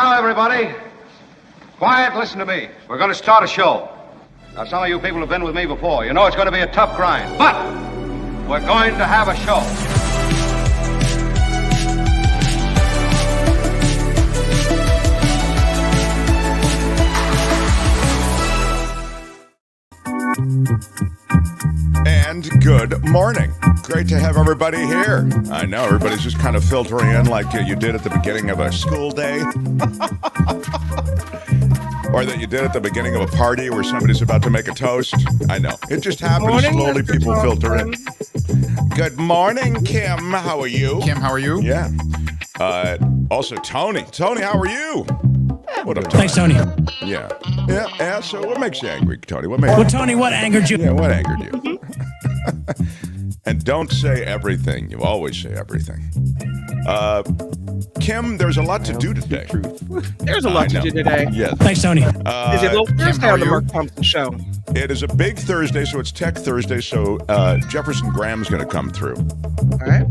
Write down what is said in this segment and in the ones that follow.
now, everybody. Quiet, listen to me. We're going to start a show. Now, some of you people have been with me before. You know it's going to be a tough grind, but we're going to have a show. And good morning. Great to have everybody here. I know everybody's just kind of filtering in like you did at the beginning of a school day. Or that you did at the beginning of a party where somebody's about to make a toast. I know. It just happens slowly. People filter in. Good morning, Kim. How are you? Kim, how are you? Yeah. Also, Tony. Tony, how are you? What up, Tony? Thanks, Tony. Yeah. So what makes you angry, Tony? What angered you? Yeah, what angered you? And don't say everything. You always say everything. Kim, there's a lot to do today. There's a lot to do today. Yes. Thanks, Tony. Is it a little Thursday on the Mark Thompson show? It is a big Thursday, so it's Tech Thursday, so Jefferson Graham's going to come through. All right.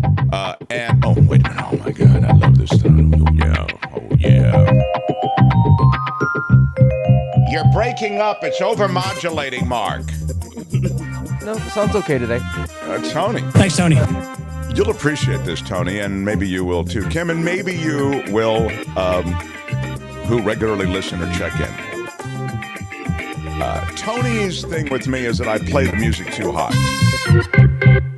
And, oh, wait a minute. Oh, my God. I love this stuff. Oh, yeah. You're breaking up. It's overmodulating, Mark. No, sounds okay today. Tony. Thanks, Tony. You'll appreciate this, Tony, and maybe you will too, Kim, and maybe you will, who regularly listen or check in. Tony's thing with me is that I play the music too hot.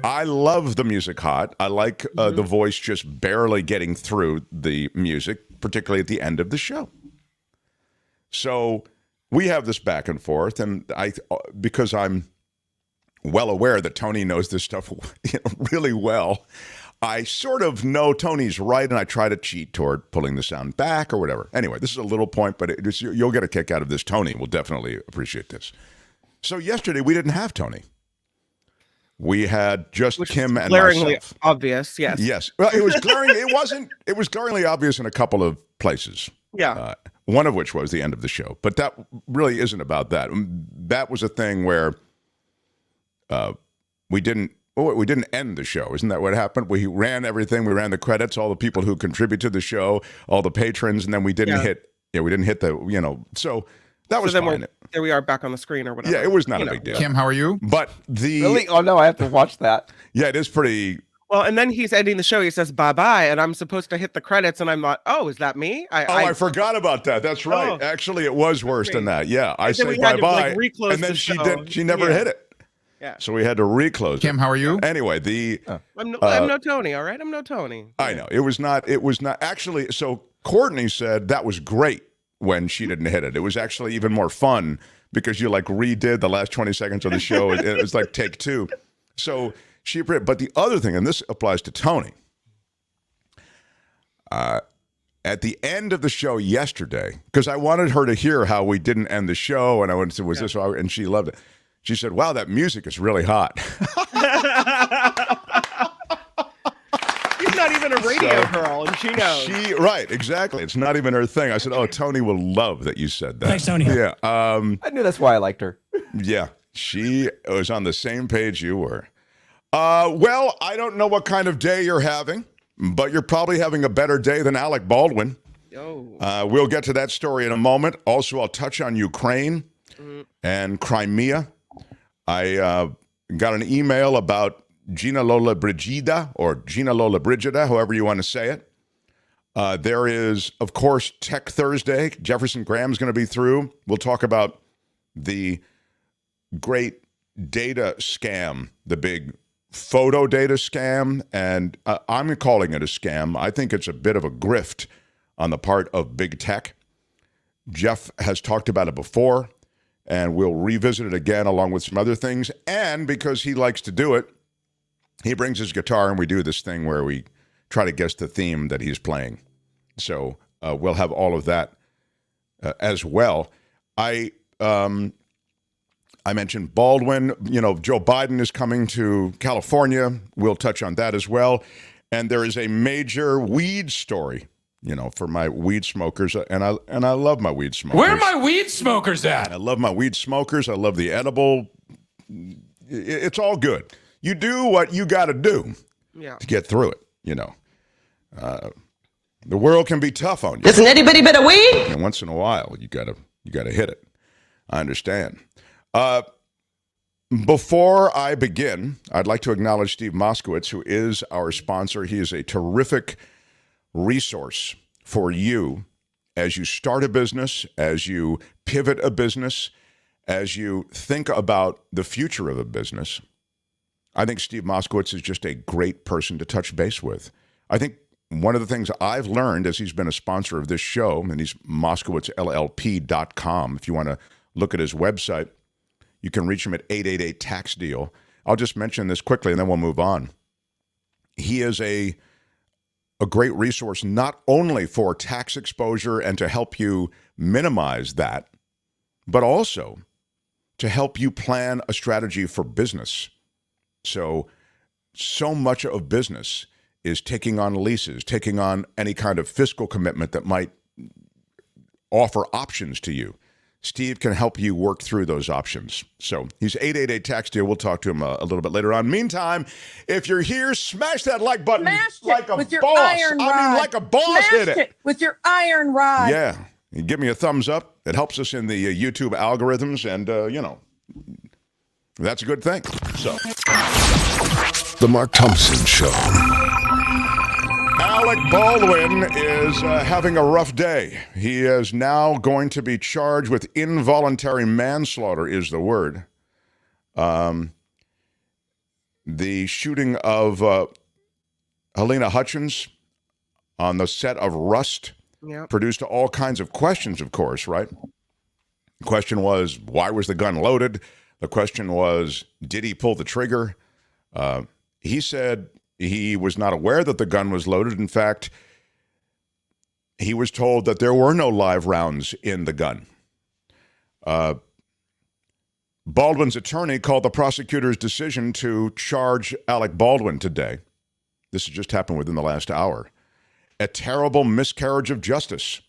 I love the music hot. I like the voice just barely getting through the music, particularly at the end of the show. So we have this back and forth, and because I'm well aware that Tony knows this stuff really well, I sort of know Tony's right, and I try to cheat toward pulling the sound back or whatever. Anyway, this is a little point, but you'll get a kick out of this. Tony will definitely appreciate this. So yesterday, we didn't have Tony. We had just Kim and glaringly myself. Obvious, yes. Yes. Well, it was glaring. It was glaringly obvious in a couple of places. Yeah. One of which was the end of the show. But that really isn't about that. That was a thing where we didn't end the show. Isn't that what happened? We ran everything. We ran the credits, all the people who contribute to the show, all the patrons, and then we didn't hit the, so that was fine. There we are back on the screen or whatever. Yeah, it was not a big deal. Kim, how are you? But Really? Oh, no, I have to watch that. Yeah, it is pretty. Well, and then he's ending the show. He says bye-bye, and I'm supposed to hit the credits, and I'm like, oh, is that me? I forgot about that. That's right. Oh, Actually, it was worse than that. Yeah, I said bye-bye, and then she never hit it. Yeah. So we had to reclose Kim, how are you? Anyway, I'm no Tony, all right? I'm no Tony. I know. It was not actually. So Courtney said that was great when she didn't hit it. It was actually even more fun because you like redid the last 20 seconds of the show. It was like take two. So she, but the other thing, and this applies to Tony, at the end of the show yesterday, because I wanted her to hear how we didn't end the show, and I wanted to say, was this, and she loved it. She said, wow, that music is really hot. She's not even a radio girl, and she knows. Right, exactly. It's not even her thing. I said, oh, Tony will love that you said that. Thanks, Tony. Yeah. I knew that's why I liked her. Yeah, she was on the same page you were. Well, I don't know what kind of day you're having, but you're probably having a better day than Alec Baldwin. We'll get to that story in a moment. Also, I'll touch on Ukraine and Crimea. I got an email about Gina Lola Brigida, or Gina Lola Brigida, however you want to say it. There is, of course, Tech Thursday. Jefferson Graham's going to be through. We'll talk about the great data scam, the big photo data scam, and I'm calling it a scam. I think it's a bit of a grift on the part of big tech. Jeff has talked about it before, and we'll revisit it again along with some other things. And because he likes to do it, he brings his guitar and we do this thing where we try to guess the theme that he's playing. So we'll have all of that as well. I mentioned Baldwin. Joe Biden is coming to California. We'll touch on that as well. And there is a major weed story, for my weed smokers. And I love my weed smokers. Where are my weed smokers at? I love my weed smokers. I love the edible. It's all good. You do what you got to do to get through it, The world can be tough on you. Isn't anybody but a weed? And once in a while, you gotta hit it. I understand. Before I begin, I'd like to acknowledge Steve Moskowitz, who is our sponsor. He is a terrific resource for you as you start a business, as you pivot a business, as you think about the future of a business. I think Steve Moskowitz is just a great person to touch base with. I think one of the things I've learned as he's been a sponsor of this show, and he's MoskowitzLLP.com. If you want to look at his website, you can reach him at 888-TAX-DEAL. I'll just mention this quickly and then we'll move on. He is a great resource not only for tax exposure and to help you minimize that, but also to help you plan a strategy for business. So much of business is taking on leases, taking on any kind of fiscal commitment that might offer options to you. Steve can help you work through those options. So he's 888-TAX-DEAL. We'll talk to him a little bit later on. Meantime, if you're here, smash that like button like a with your boss. iron rod. I mean, like a boss Smash hit it. with your iron rod. Yeah. You give me a thumbs up. It helps us in the YouTube algorithms, and, that's a good thing. So, The Mark Thompson Show. Alec Baldwin is having a rough day. He is now going to be charged with involuntary manslaughter, is the word. The shooting of Helena Hutchins on the set of Rust produced all kinds of questions, of course, right? The question was, why was the gun loaded? The question was, did he pull the trigger? He said he was not aware that the gun was loaded. In fact, he was told that there were no live rounds in the gun. Baldwin's attorney called the prosecutor's decision to charge Alec Baldwin today. This has just happened within the last hour. A terrible miscarriage of justice.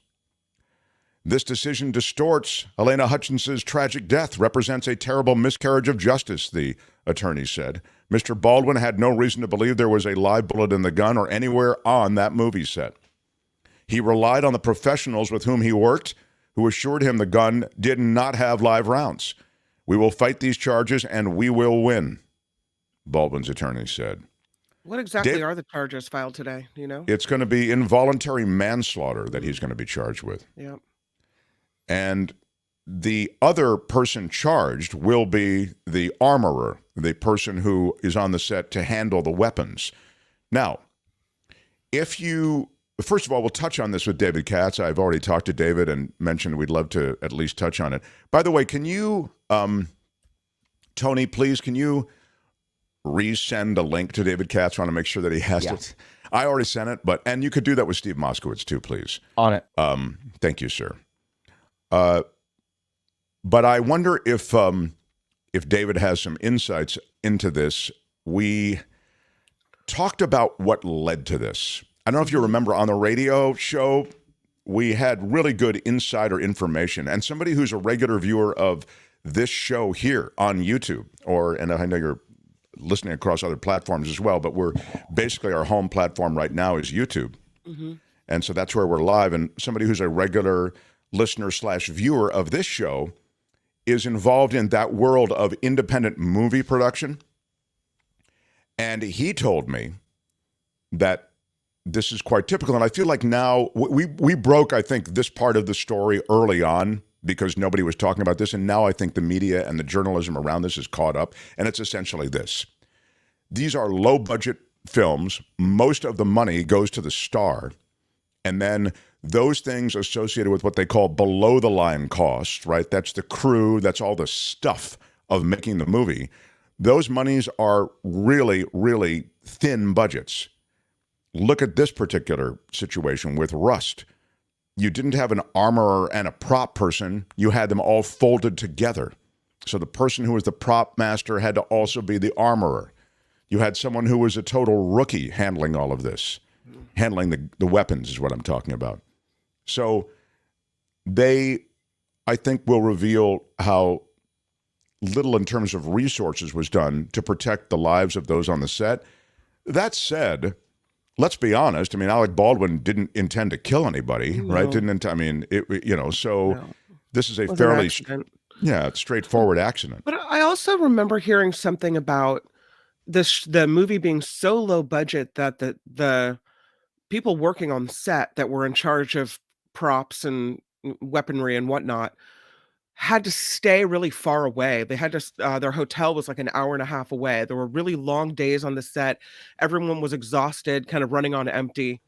This decision distorts Helena Hutchins's tragic death, represents a terrible miscarriage of justice, the attorney said. Mr. Baldwin had no reason to believe there was a live bullet in the gun or anywhere on that movie set. He relied on the professionals with whom he worked, who assured him the gun did not have live rounds. We will fight these charges and we will win, Baldwin's attorney said. What exactly are the charges filed today? Do you know? It's going to be involuntary manslaughter that he's going to be charged with. Yeah. And the other person charged will be the armorer, the person who is on the set to handle the weapons. Now, first of all, we'll touch on this with David Katz. I've already talked to David and mentioned we'd love to at least touch on it. By the way, can you, Tony, please, can you resend a link to David Katz? I want to make sure that he has it. I already sent it, and you could do that with Steve Moskowitz too, please. On it. Thank you, sir. But I wonder if David has some insights into this. We talked about what led to this. I don't know if you remember on the radio show, we had really good insider information. And somebody who's a regular viewer of this show here on YouTube, and I know you're listening across other platforms as well, but we're basically our home platform right now is YouTube. Mm-hmm. And so that's where we're live. And somebody who's a regular listener/viewer of this show is involved in that world of independent movie production. And he told me that this is quite typical. And I feel like now we broke, I think, this part of the story early on because nobody was talking about this. And now I think the media and the journalism around this is caught up. And it's essentially this. These are low budget films. Most of the money goes to the star. And then those things associated with what they call below the line costs, right? That's the crew, that's all the stuff of making the movie. Those monies are really, really thin budgets. Look at this particular situation with Rust. You didn't have an armorer and a prop person. You had them all folded together. So the person who was the prop master had to also be the armorer. You had someone who was a total rookie handling all of this. Handling the weapons is what I'm talking about. So they, I think, will reveal how little in terms of resources was done to protect the lives of those on the set. That said, let's be honest. I mean, Alec Baldwin didn't intend to kill anybody, right? So No. this is a It was an fairly accident. straightforward accident. But I also remember hearing something about the movie being so low budget that the people working on set that were in charge of props and weaponry and whatnot had to stay really far away. They had to their hotel was like an hour and a half away. There were really long days on the set. Everyone was exhausted, kind of running on empty.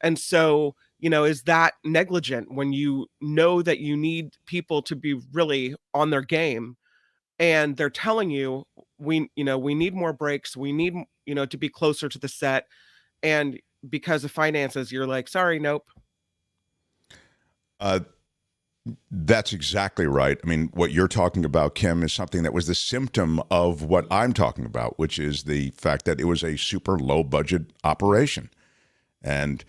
And so, is that negligent when you know that you need people to be really on their game and they're telling you we need more breaks, we need, to be closer to the set, and because of finances you're like, sorry, nope. That's exactly right. I mean, what you're talking about, Kim, is something that was the symptom of what I'm talking about, which is the fact that it was a super low budget operation. And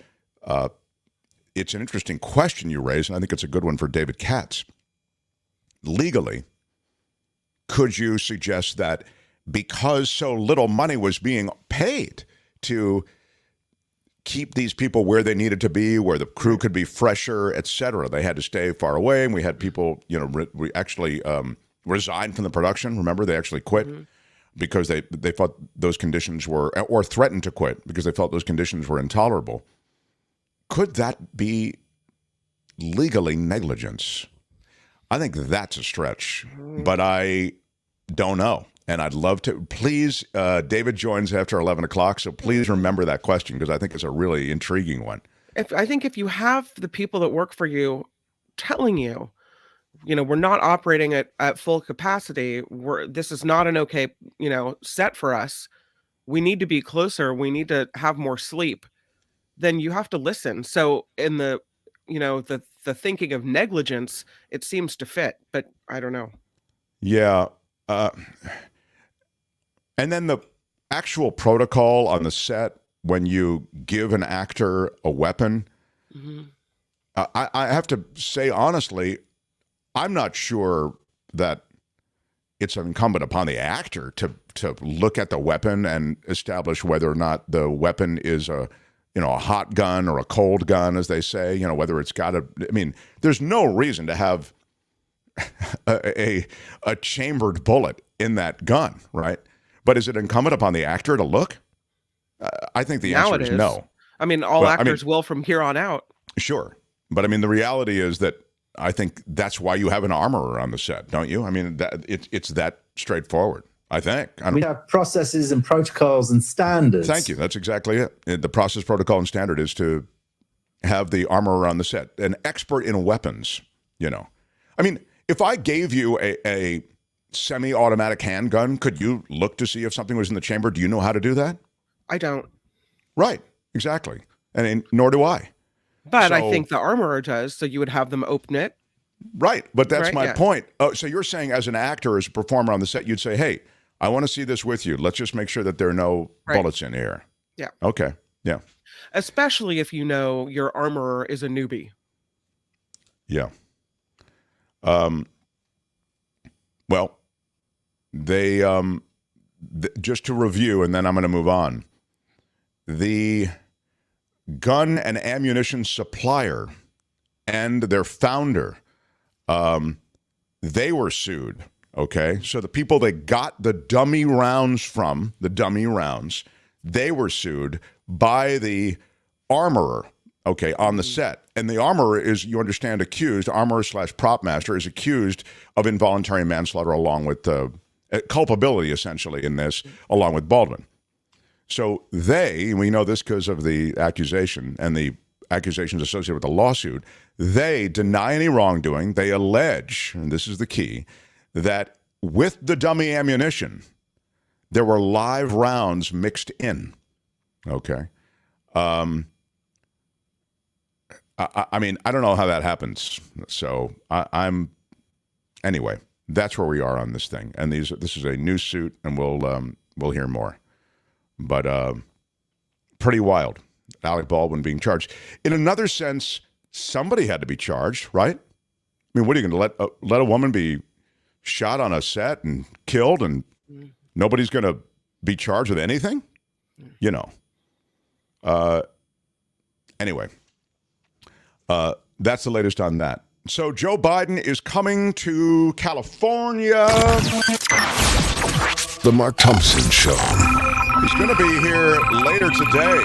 it's an interesting question you raise, and I think it's a good one for David Katz. Legally, could you suggest that because so little money was being paid to keep these people where they needed to be, where the crew could be fresher, et cetera, they had to stay far away, and we had people, we actually resigned from the production. Remember, they actually quit because they thought those conditions were, or threatened to quit because they felt those conditions were intolerable. Could that be legally negligence? I think that's a stretch, but I don't know. And I'd love to. Please, David joins after 11 o'clock, so please remember that question because I think it's a really intriguing one. I think if you have the people that work for you telling you, we're not operating at full capacity, this is not an okay, set for us, we need to be closer, we need to have more sleep, then you have to listen. So in the thinking of negligence, it seems to fit, but I don't know. Yeah. And then the actual protocol on the set when you give an actor a weapon, I have to say honestly, I'm not sure that it's incumbent upon the actor to look at the weapon and establish whether or not the weapon is a hot gun or a cold gun, as they say, whether it's got there's no reason to have a chambered bullet in that gun, right? But is it incumbent upon the actor to look? I think the answer is no. All actors will from here on out. Sure. But the reality is that I think that's why you have an armorer on the set, don't you? It's that straightforward, I think. We have processes and protocols and standards. Thank you. That's exactly it. The process, protocol, and standard is to have the armorer on the set, an expert in weapons, If I gave you a semi-automatic handgun, could you look to see if something was in the chamber? Do you know how to do that? I don't. Right, exactly. And nor do I. But I think the armorer does, so you would have them open it. Right, but that's my point. Oh, so you're saying as an actor, as a performer on the set, you'd say, hey, I want to see this with you. Let's just make sure that there are no bullets in here. Yeah. Okay, yeah. Especially if your armorer is a newbie. Yeah. Well, they just to review, and then I'm going to move on. The gun and ammunition supplier and their founder, they were sued. Okay, so the people that got the dummy rounds from they were sued by the armorer. Okay, on the set. And the armorer is, you understand, armorer/prop master is accused of involuntary manslaughter along with culpability, essentially, in this, along with Baldwin. So we know this because of the accusation and the accusations associated with the lawsuit, they deny any wrongdoing. They allege, and this is the key, that with the dummy ammunition, there were live rounds mixed in. Okay. I don't know how that happens. So anyway, that's where we are on this thing. And this is a new suit, and we'll hear more. But pretty wild. Alec Baldwin being charged. In another sense, somebody had to be charged, right? What are you going to let a woman be shot on a set and killed, and nobody's going to be charged with anything? Anyway, that's the latest on that. So Joe Biden is coming to California. The Mark Thompson Show. He's going to be here later today.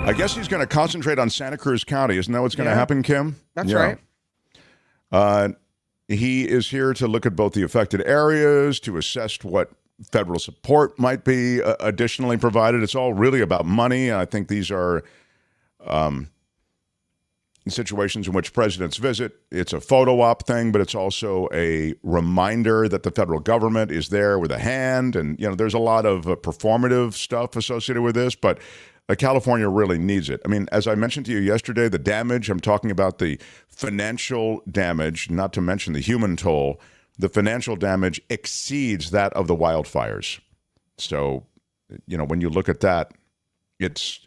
I guess he's going to concentrate on Santa Cruz County. Isn't that what's going to happen, Kim? That's right. He is here to look at both the affected areas, to assess what federal support might be additionally provided. It's all really about money. I think these are situations in which presidents visit. It's a photo op thing, but it's also a reminder that the federal government is there with a hand. And, there's a lot of performative stuff associated with this, but California really needs it. I mean, as I mentioned to you yesterday, the damage, I'm talking about the financial damage, not to mention the human toll. The financial damage exceeds that of the wildfires. So, when you look at that, it's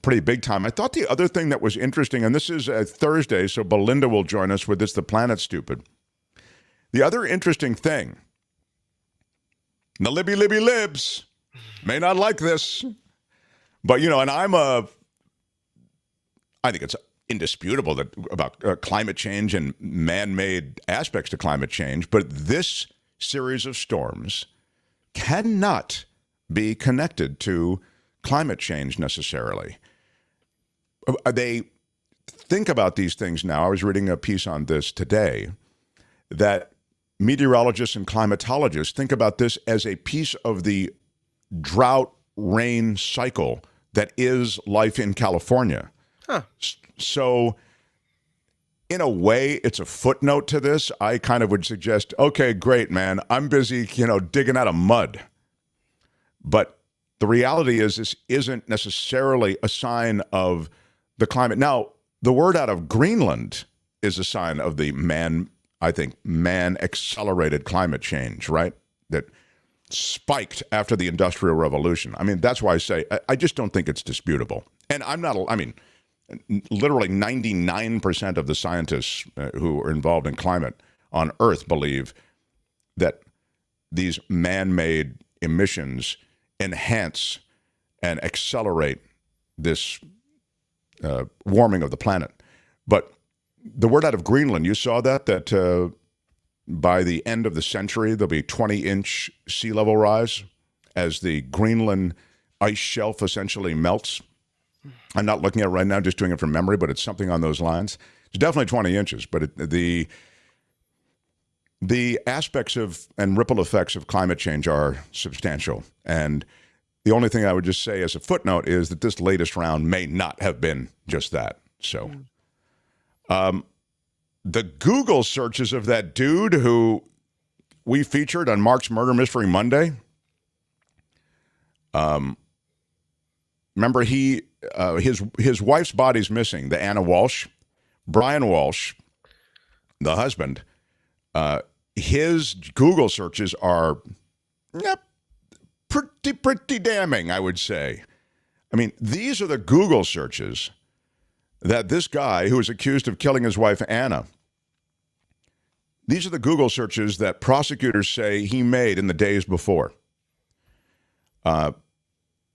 pretty big time. I thought the other thing that was interesting, and this is Thursday, so Belinda will join us with this, The Planet Stupid. The other interesting thing, the libs may not like this, but, and I think it's indisputable that about climate change and man-made aspects to climate change, but this series of storms cannot be connected to climate change necessarily. They think about these things now. I was reading a piece on this today that meteorologists and climatologists think about this as a piece of the drought rain cycle that is life in California. Huh. So in a way, it's a footnote to this. I kind of would suggest, okay, great, man. I'm busy, digging out of mud. But the reality is this isn't necessarily a sign of the climate. Now, the word out of Greenland is a sign of the man-accelerated climate change, right? That spiked after the Industrial Revolution. I mean, that's why I say I just don't think it's disputable. And literally 99% of the scientists who are involved in climate on Earth believe that these man-made emissions enhance and accelerate this warming of the planet. But the word out of Greenland, you saw that by the end of the century, there'll be 20-inch sea level rise as the Greenland ice shelf essentially melts. I'm not looking at it right now, just doing it from memory, but it's something on those lines. It's definitely 20 inches, but the aspects of and ripple effects of climate change are substantial. And the only thing I would just say as a footnote is that this latest round may not have been just that. So the Google searches of that dude who we featured on Mark's Murder Mystery Monday, remember his wife's body's missing, the Anna Walsh. Brian Walsh, the husband, his Google searches are pretty damning, I would say. I mean, these are the Google searches that this guy who is accused of killing his wife, Anna, these are the Google searches that prosecutors say he made in the days before.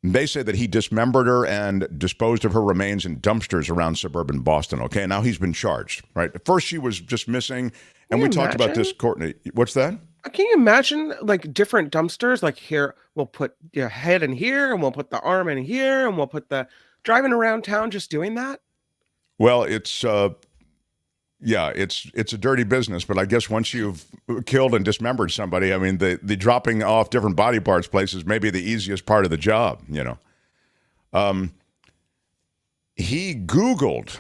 They say that he dismembered her and disposed of her remains in dumpsters around suburban Boston. Okay, now he's been charged, right? At first, she was just missing, and we talked about this, Courtney. What's that? Can you imagine, different dumpsters? Like, here, we'll put your head in here, and we'll put the arm in here, and we'll put the... Driving around town just doing that? Well, it's a dirty business, but I guess once you've killed and dismembered somebody, I mean, the dropping off different body parts places may be the easiest part of the job, He Googled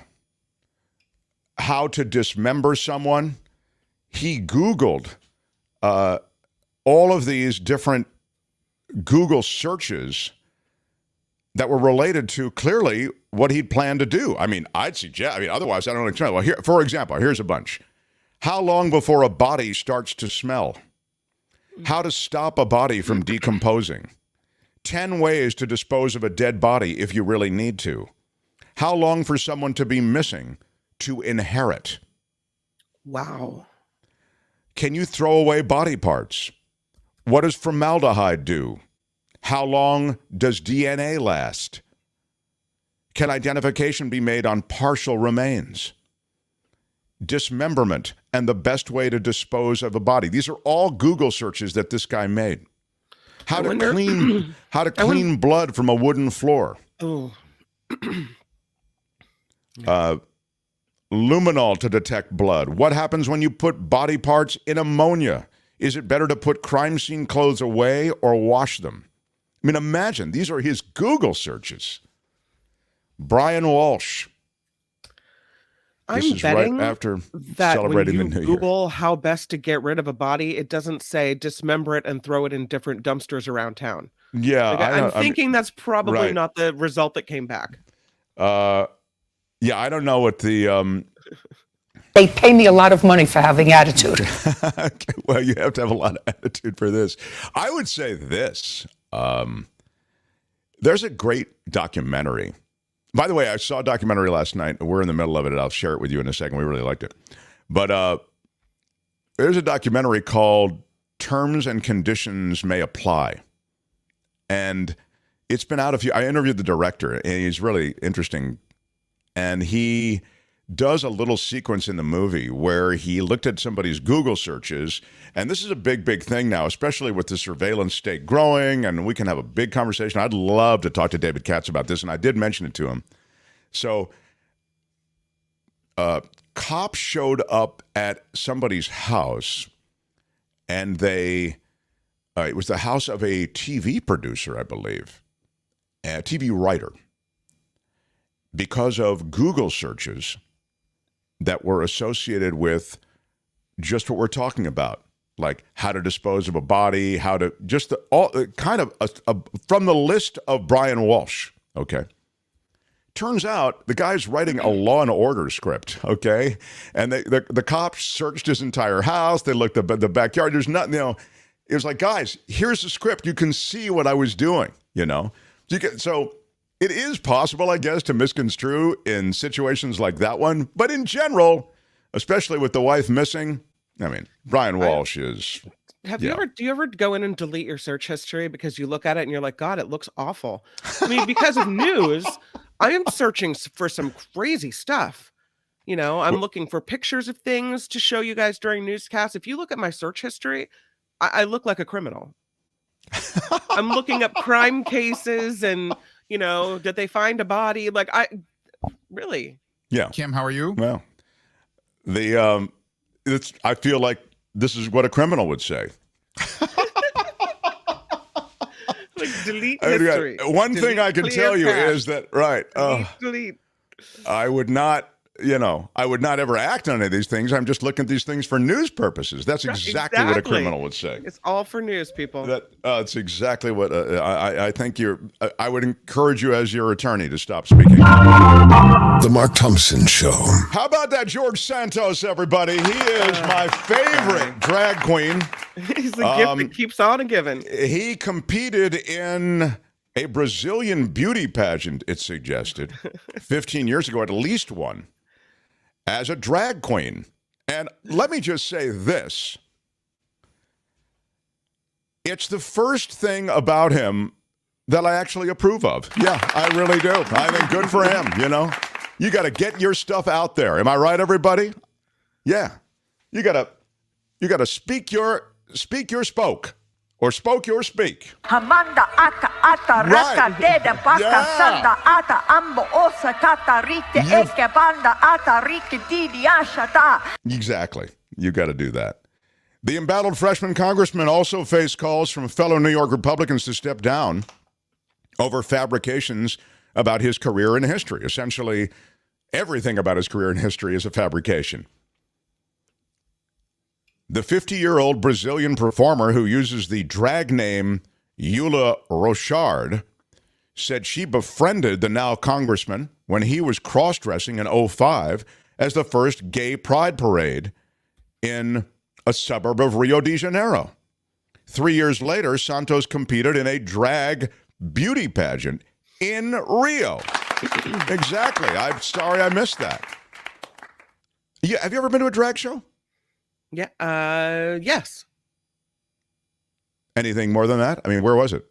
how to dismember someone. He Googled all of these different Google searches that were related to clearly what he'd planned to do. I mean, otherwise I don't explain. Well, here, for example, here's a bunch. How long before a body starts to smell? How to stop a body from decomposing? 10 ways to dispose of a dead body if you really need to. How long for someone to be missing to inherit? Wow. Can you throw away body parts? What does formaldehyde do? How long does DNA last? Can identification be made on partial remains? Dismemberment and the best way to dispose of a body. These are all Google searches that this guy made. How to clean blood from a wooden floor. Oh. Luminol to detect blood. What happens when you put body parts in ammonia? Is it better to put crime scene clothes away or wash them? I mean, imagine, these are his Google searches. Brian Walsh. I'm betting right after that celebrating when you the New Google Year. how best to get rid of a body, it doesn't say dismember it and throw it in different dumpsters around town. Yeah, I'm thinking that's probably not the result that came back. Yeah, I don't know what the... They pay me a lot of money for having attitude. Okay, well, you have to have a lot of attitude for this. I would say this. There's a great documentary. By the way, I saw a documentary last night. We're in the middle of it, and I'll share it with you in a second. We really liked it. But there's a documentary called Terms and Conditions May Apply. And it's been out I interviewed the director, and he's really interesting. And he does a little sequence in the movie where he looked at somebody's Google searches, and this is a big, big thing now, especially with the surveillance state growing, and we can have a big conversation. I'd love to talk to David Katz about this, and I did mention it to him. So, cops showed up at somebody's house, and it was the house of a TV producer, I believe, a TV writer, because of Google searches that were associated with just what we're talking about, like how to dispose of a body, how to just from the list of Brian Walsh. Okay. Turns out the guy's writing a Law and Order script. Okay. And the cops searched his entire house. They looked at the backyard. There's nothing, it was like, guys, here's the script. You can see what I was doing, So it is possible, I guess, to misconstrue in situations like that one. But in general, especially with the wife missing, I mean, Brian Walsh is... Do you ever go in and delete your search history because you look at it and you're like, God, it looks awful. I mean, because of news, I am searching for some crazy stuff. I'm looking for pictures of things to show you guys during newscasts. If you look at my search history, I look like a criminal. I'm looking up crime cases and... did they find a body? Like, really? Yeah. Kim, how are you? Well, I feel like this is what a criminal would say. Like, delete history. One thing I can tell you is that, right. Delete. I would not ever act on any of these things. I'm just looking at these things for news purposes. That's exactly what a criminal would say. It's all for news, people. That's exactly what I think I would encourage you as your attorney to stop speaking. The Mark Thompson Show. How about that George Santos, everybody? He is my favorite drag queen. He's the gift that keeps on giving. He competed in a Brazilian beauty pageant, it's suggested, 15 years ago, at least one, as a drag queen. And let me just say this. It's the first thing about him that I actually approve of. Yeah, I really do. I think good for him, You got to get your stuff out there. Am I right, everybody? Yeah. You got to speak your spoke. Or spoke your speak. Hamanda aka ata raka deda baka sanda ata ambo osa kata rite eke banda ata rike didi ashata. Exactly. You got to do that. The embattled freshman congressman also faced calls from fellow New York Republicans to step down over fabrications about his career and history. Essentially, everything about his career and history is a fabrication. The 50-year-old Brazilian performer who uses the drag name Eula Rochard said she befriended the now congressman when he was cross-dressing in 2005 as the first gay pride parade in a suburb of Rio de Janeiro. 3 years later, Santos competed in a drag beauty pageant in Rio. Exactly. I'm sorry I missed that. Yeah, have you ever been to a drag show? Yeah. Yes. Anything more than that? I mean, where was it?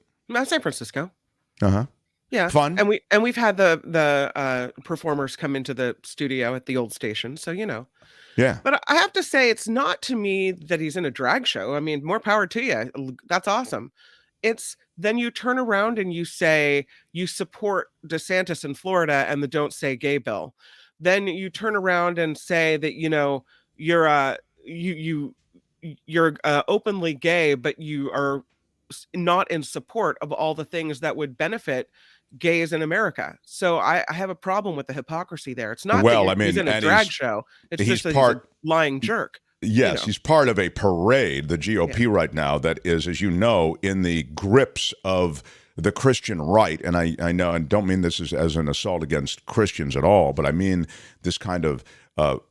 San Francisco. Uh-huh. Yeah, fun. and we've had the performers come into the studio at the old station, so Yeah. But I have to say, it's not to me that he's in a drag show. I mean, more power to you. That's awesome. It's then you turn around and you say you support DeSantis in Florida and the Don't Say Gay bill. Then you turn around and say that you're openly gay, but you are not in support of all the things that would benefit gays in America. So I have a problem with the hypocrisy there. It's not Well, that he's in a drag show. It's just that he's a lying jerk. Yes, he's part of a parade, the GOP right now, that is, as you know, in the grips of the Christian right. And I know, and don't mean this as an assault against Christians at all, but I mean this kind of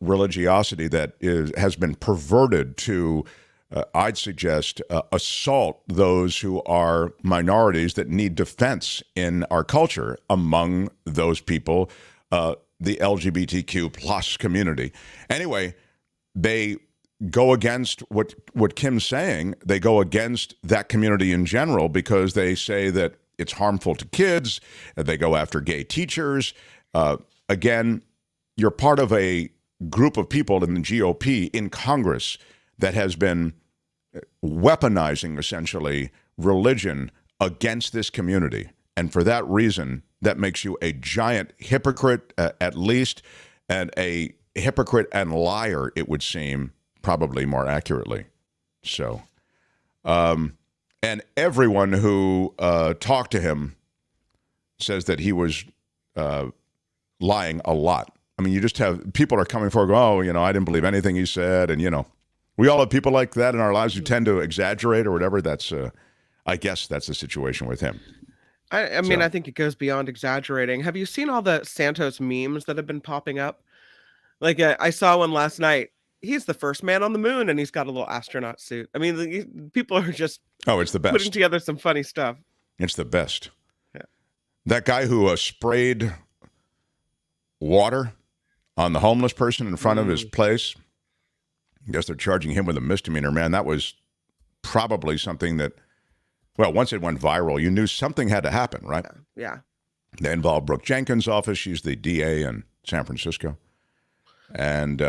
religiosity that has been perverted to, I'd suggest, assault those who are minorities that need defense in our culture. Among those people, the LGBTQ plus community. Anyway, they go against what Kim's saying. They go against that community in general because they say that it's harmful to kids. They go after gay teachers. Again, you're part of a group of people in the GOP in Congress that has been weaponizing, essentially, religion against this community. And for that reason, that makes you a giant hypocrite, at least, and a hypocrite and liar, it would seem, probably more accurately. So, and everyone who talked to him says that he was lying a lot. I mean, you just have people are coming forward, I didn't believe anything he said. And, we all have people like that in our lives who tend to exaggerate or whatever. That's, I guess that's the situation with him. I mean, I think it goes beyond exaggerating. Have you seen all the Santos memes that have been popping up? Like, I saw one last night. He's the first man on the moon, and he's got a little astronaut suit. I mean, people are just it's the best. Putting together some funny stuff. It's the best. Yeah. That guy who sprayed water on the homeless person in front of his place, I guess they're charging him with a misdemeanor, man. That was probably something that, well, once it went viral, you knew something had to happen, right? Yeah. They involved Brooke Jenkins' office. She's the DA in San Francisco. And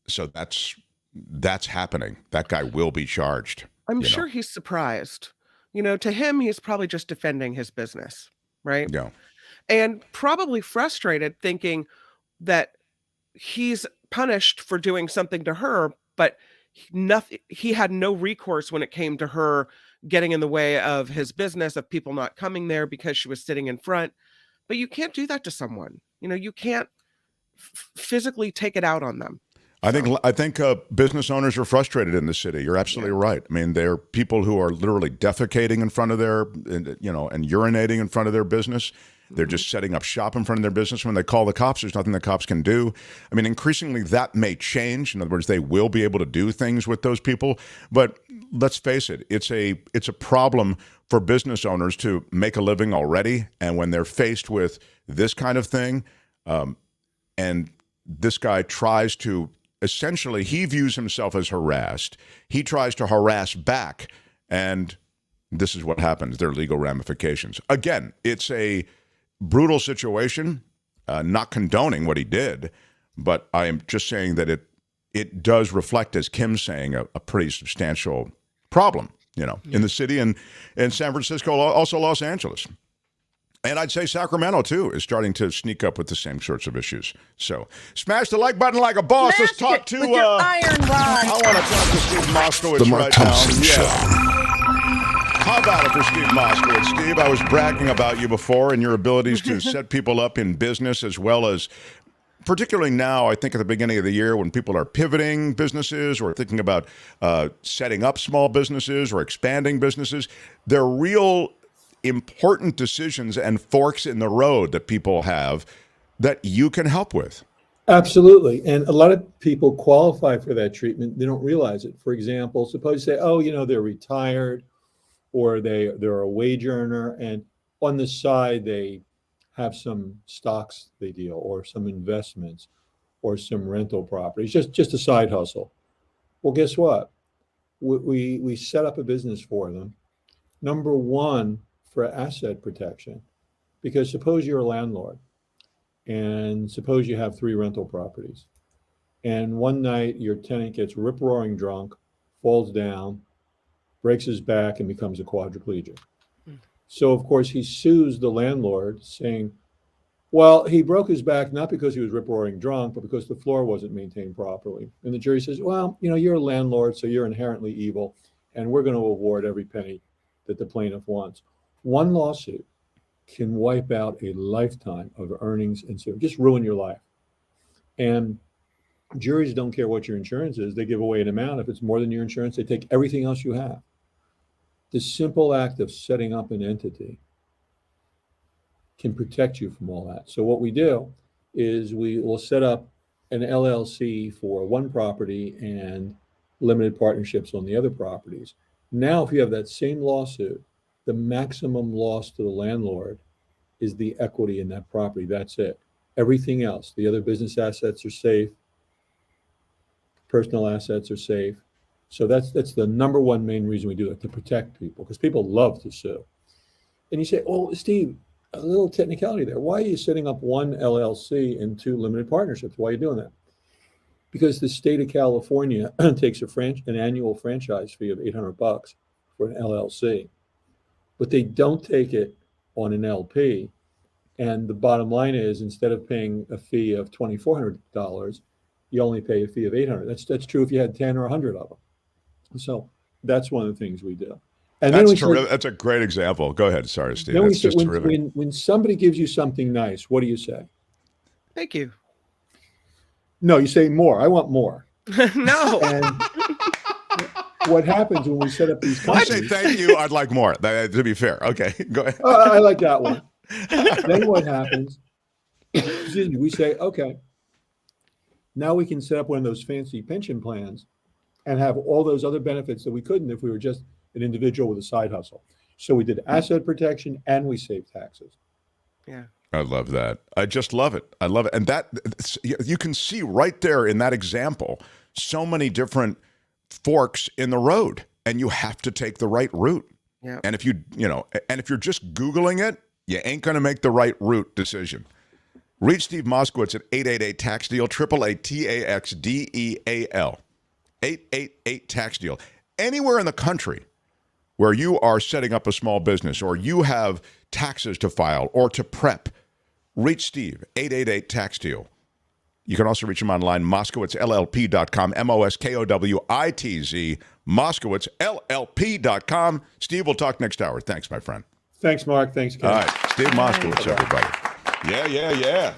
so that's happening. That guy will be charged. I'm sure he's surprised. To him, he's probably just defending his business, right? Yeah. And probably frustrated, thinking that he's punished for doing something to her, but he had no recourse when it came to her getting in the way of his business, of people not coming there because she was sitting in front. But you can't do that to someone. You can't physically take it out on them. I think business owners are frustrated in the city. You're absolutely right. I mean, there are people who are literally defecating in front of their, and urinating in front of their business. They're just setting up shop in front of their business. When they call the cops, there's nothing the cops can do. I mean, increasingly that may change. In other words, they will be able to do things with those people. But let's face it, it's a problem for business owners to make a living already. And when they're faced with this kind of thing, and this guy tries to, essentially, he views himself as harassed. He tries to harass back. And this is what happens. There are legal ramifications. Again, it's a brutal situation, not condoning what he did, but I am just saying that it does reflect, as Kim's saying, a pretty substantial problem, in the city and in San Francisco, also Los Angeles. And I'd say Sacramento, too, is starting to sneak up with the same sorts of issues. So smash the like button like a boss. Let's talk to with your iron rod. I want to talk to Steve Moskowitz The Mark right Thompson now. Show. How about it for Steve Moskowitz? Steve, I was bragging about you before and your abilities to set people up in business, as well as, particularly now, I think at the beginning of the year when people are pivoting businesses or thinking about setting up small businesses or expanding businesses, they're real important decisions and forks in the road that people have that you can help with. Absolutely. And a lot of people qualify for that treatment. They don't realize it. For example, suppose you say, they're retired, or they're a wage earner, and on the side they have some stocks they deal, or some investments, or some rental properties, just a side hustle. Well, guess what? We set up a business for them. Number one, for asset protection. Because suppose you're a landlord, and suppose you have 3 rental properties, and one night your tenant gets rip-roaring drunk, falls down, breaks his back, and becomes a quadriplegic. So, of course, he sues the landlord saying, well, he broke his back not because he was rip-roaring drunk, but because the floor wasn't maintained properly. And the jury says, well, you're a landlord, so you're inherently evil, and we're going to award every penny that the plaintiff wants. One lawsuit can wipe out a lifetime of earnings and so just ruin your life. And juries don't care what your insurance is. They give away an amount. If it's more than your insurance, they take everything else you have. The simple act of setting up an entity can protect you from all that. So what we do is we will set up an LLC for one property and limited partnerships on the other properties. Now, if you have that same lawsuit, the maximum loss to the landlord is the equity in that property. That's it. Everything else, the other business assets are safe. Personal assets are safe. So that's the number one main reason we do that, to protect people, because people love to sue. And you say, oh, Steve, a little technicality there. Why are you setting up one LLC and 2 limited partnerships? Why are you doing that? Because the state of California takes an annual franchise fee of $800 for an LLC, but they don't take it on an LP. And the bottom line is, instead of paying a fee of $2,400, you only pay a fee of $800. That's true if you had 10 or 100 of them. So that's one of the things we do. And That's a great example. Go ahead. Sorry, Steve. That's just terrific. When somebody gives you something nice, what do you say? Thank you. No, you say more. I want more. No. And what happens when we set up these companies? I say thank you. I'd like more. To be fair. Okay, go ahead. I like that one. Then what happens? Excuse me. We say, okay, now we can set up one of those fancy pension plans and have all those other benefits that we couldn't if we were just an individual with a side hustle. So we did asset protection and we saved taxes. Yeah. I love that. I just love it. I love it. And that you can see right there in that example, so many different forks in the road, and you have to take the right route. Yeah. And if you're just Googling it, you ain't going to make the right route decision. Reach Steve Moskowitz at 888-TAX-DEAL, 888-TAX-DEAL, 888-TAX-DEAL. Anywhere in the country where you are setting up a small business or you have taxes to file or to prep, reach Steve, 888-TAX-DEAL. You can also reach him online, MoskowitzLLP.com, MoskowitZ, MoskowitzLLP.com. Steve, we'll talk next hour. Thanks, my friend. Thanks, Mark. Thanks, Ken. All right, Steve Moskowitz, everybody. Yeah.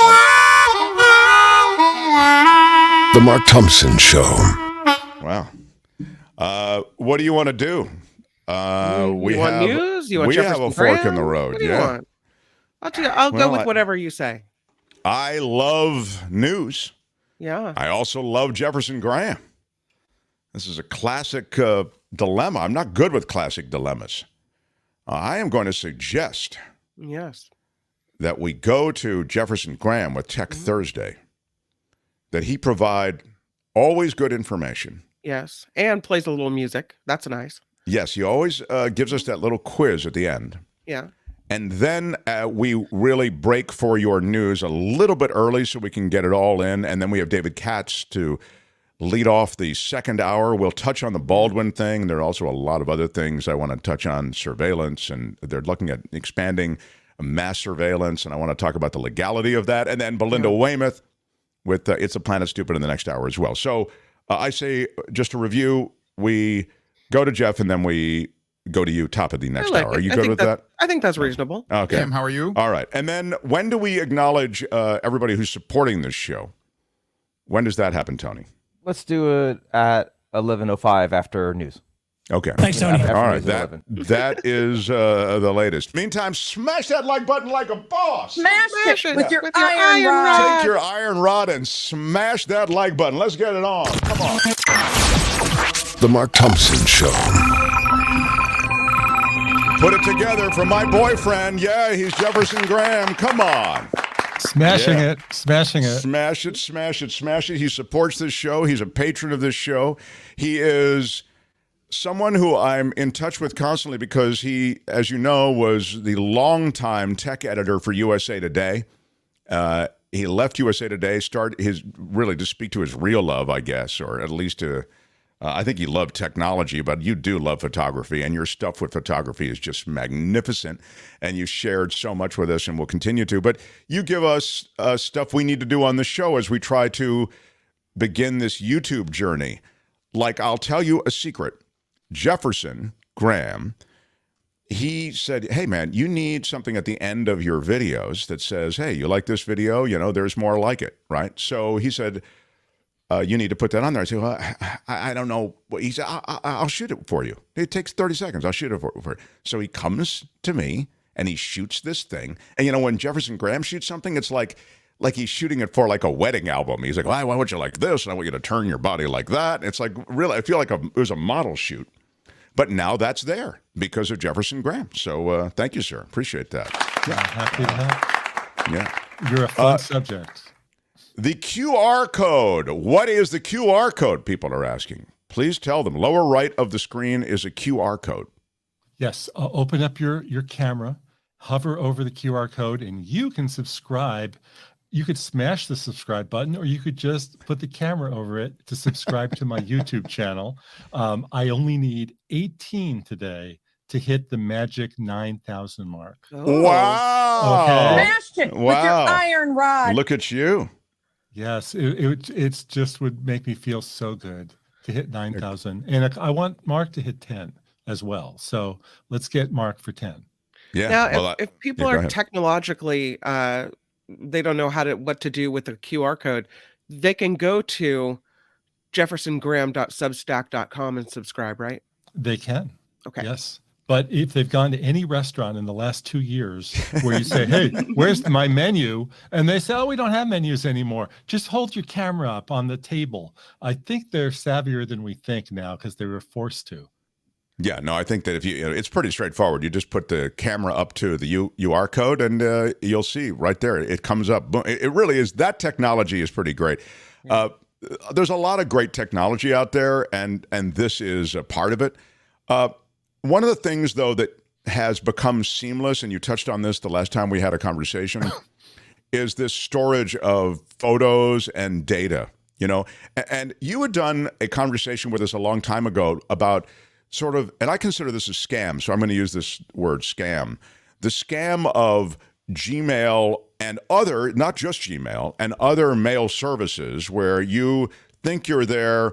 The Mark Thompson Show. Wow. What do you want to do? We want news? You want we Jefferson have a fork Graham? in the road. What do you want? I'll go with whatever you say. I love news. Yeah. I also love Jefferson Graham. This is a classic dilemma. I'm not good with classic dilemmas. I am going to suggest that we go to Jefferson Graham with Tech Thursday, that he provide always good information. Yes, and plays a little music. That's nice. Yes, he always gives us that little quiz at the end. Yeah. And then we really break for your news a little bit early so we can get it all in. And then we have David Katz to lead off the second hour. We'll touch on the Baldwin thing. There are also a lot of other things I want to touch on, surveillance, and they're looking at expanding mass surveillance, and I want to talk about the legality of that. And then Belinda Waymouth with It's a Planet Stupid in the next hour as well. So I say, just to review, we go to Jeff and then we go to you top of the next hour. Are you good with that? I think that's reasonable. Okay. Kim, how are you? All right. And then when do we acknowledge everybody who's supporting this show? When does that happen, Tony? Let's do it at 11:05 after news. Okay. Thanks, Tony. All right. That is the latest. Meantime, smash that like button like a boss. Smash it with your iron rod. Take your iron rod and smash that like button. Let's get it on. Come on. The Mark Thompson Show. Put it together for my boyfriend. Yeah, he's Jefferson Graham. Come on. Smashing it. Smash it. He supports this show. He's a patron of this show. He is someone who I'm in touch with constantly because he, as you know, was the longtime tech editor for USA Today. He left USA Today, really to speak to his real love, I guess, or at least to, I think he loved technology, but you do love photography, and your stuff with photography is just magnificent, and you shared so much with us and will continue to. But you give us stuff we need to do on the show as we try to begin this YouTube journey. Like, I'll tell you a secret. Jefferson Graham, he said, hey, man, you need something at the end of your videos that says, hey, you like this video? You know, there's more like it, right? So he said, you need to put that on there. I said, well, I don't know. He said, I'll shoot it for you. It takes 30 seconds. I'll shoot it for you. So he comes to me, and he shoots this thing. And, you know, when Jefferson Graham shoots something, it's like he's shooting it for like a wedding album. He's like, why would you like this? And I want you to turn your body like that. It's like, really, I feel like it was a model shoot. But now that's there because of Jefferson Graham. So thank you, sir. Appreciate that. Yeah, happy to help. Yeah. You're a fun subject. The QR code. What is the QR code, people are asking? Please tell them. Lower right of the screen is a QR code. Yes. Open up your camera, hover over the QR code, and you can subscribe. You could smash the subscribe button, or you could just put the camera over it to subscribe to my YouTube channel. I only need 18 today to hit the magic 9,000 mark. Oh. Wow. Okay. Smashed it with your iron rod. Look at you. Yes, it's just would make me feel so good to hit 9,000. And I want Mark to hit 10 as well. So let's get Mark for 10. Yeah. Now, well, if people are technologically, they don't know what to do with the QR code, they can go to jeffersongraham.substack.com and subscribe, right? They can. Okay. Yes. But if they've gone to any restaurant in the last 2 years where you say, hey, where's my menu? And they say, oh, we don't have menus anymore. Just hold your camera up on the table. I think they're savvier than we think now because they were forced to. Yeah, no, I think that if it's pretty straightforward. You just put the camera up to the UR code and you'll see right there. It comes up. It really is. That technology is pretty great. There's a lot of great technology out there, and this is a part of it. One of the things, though, that has become seamless, and you touched on this the last time we had a conversation, is this storage of photos and data, you know. And you had done a conversation with us a long time ago about sort of, and I consider this a scam, so I'm going to use this word scam, the scam of Gmail and other, not just Gmail, and other mail services where you think you're there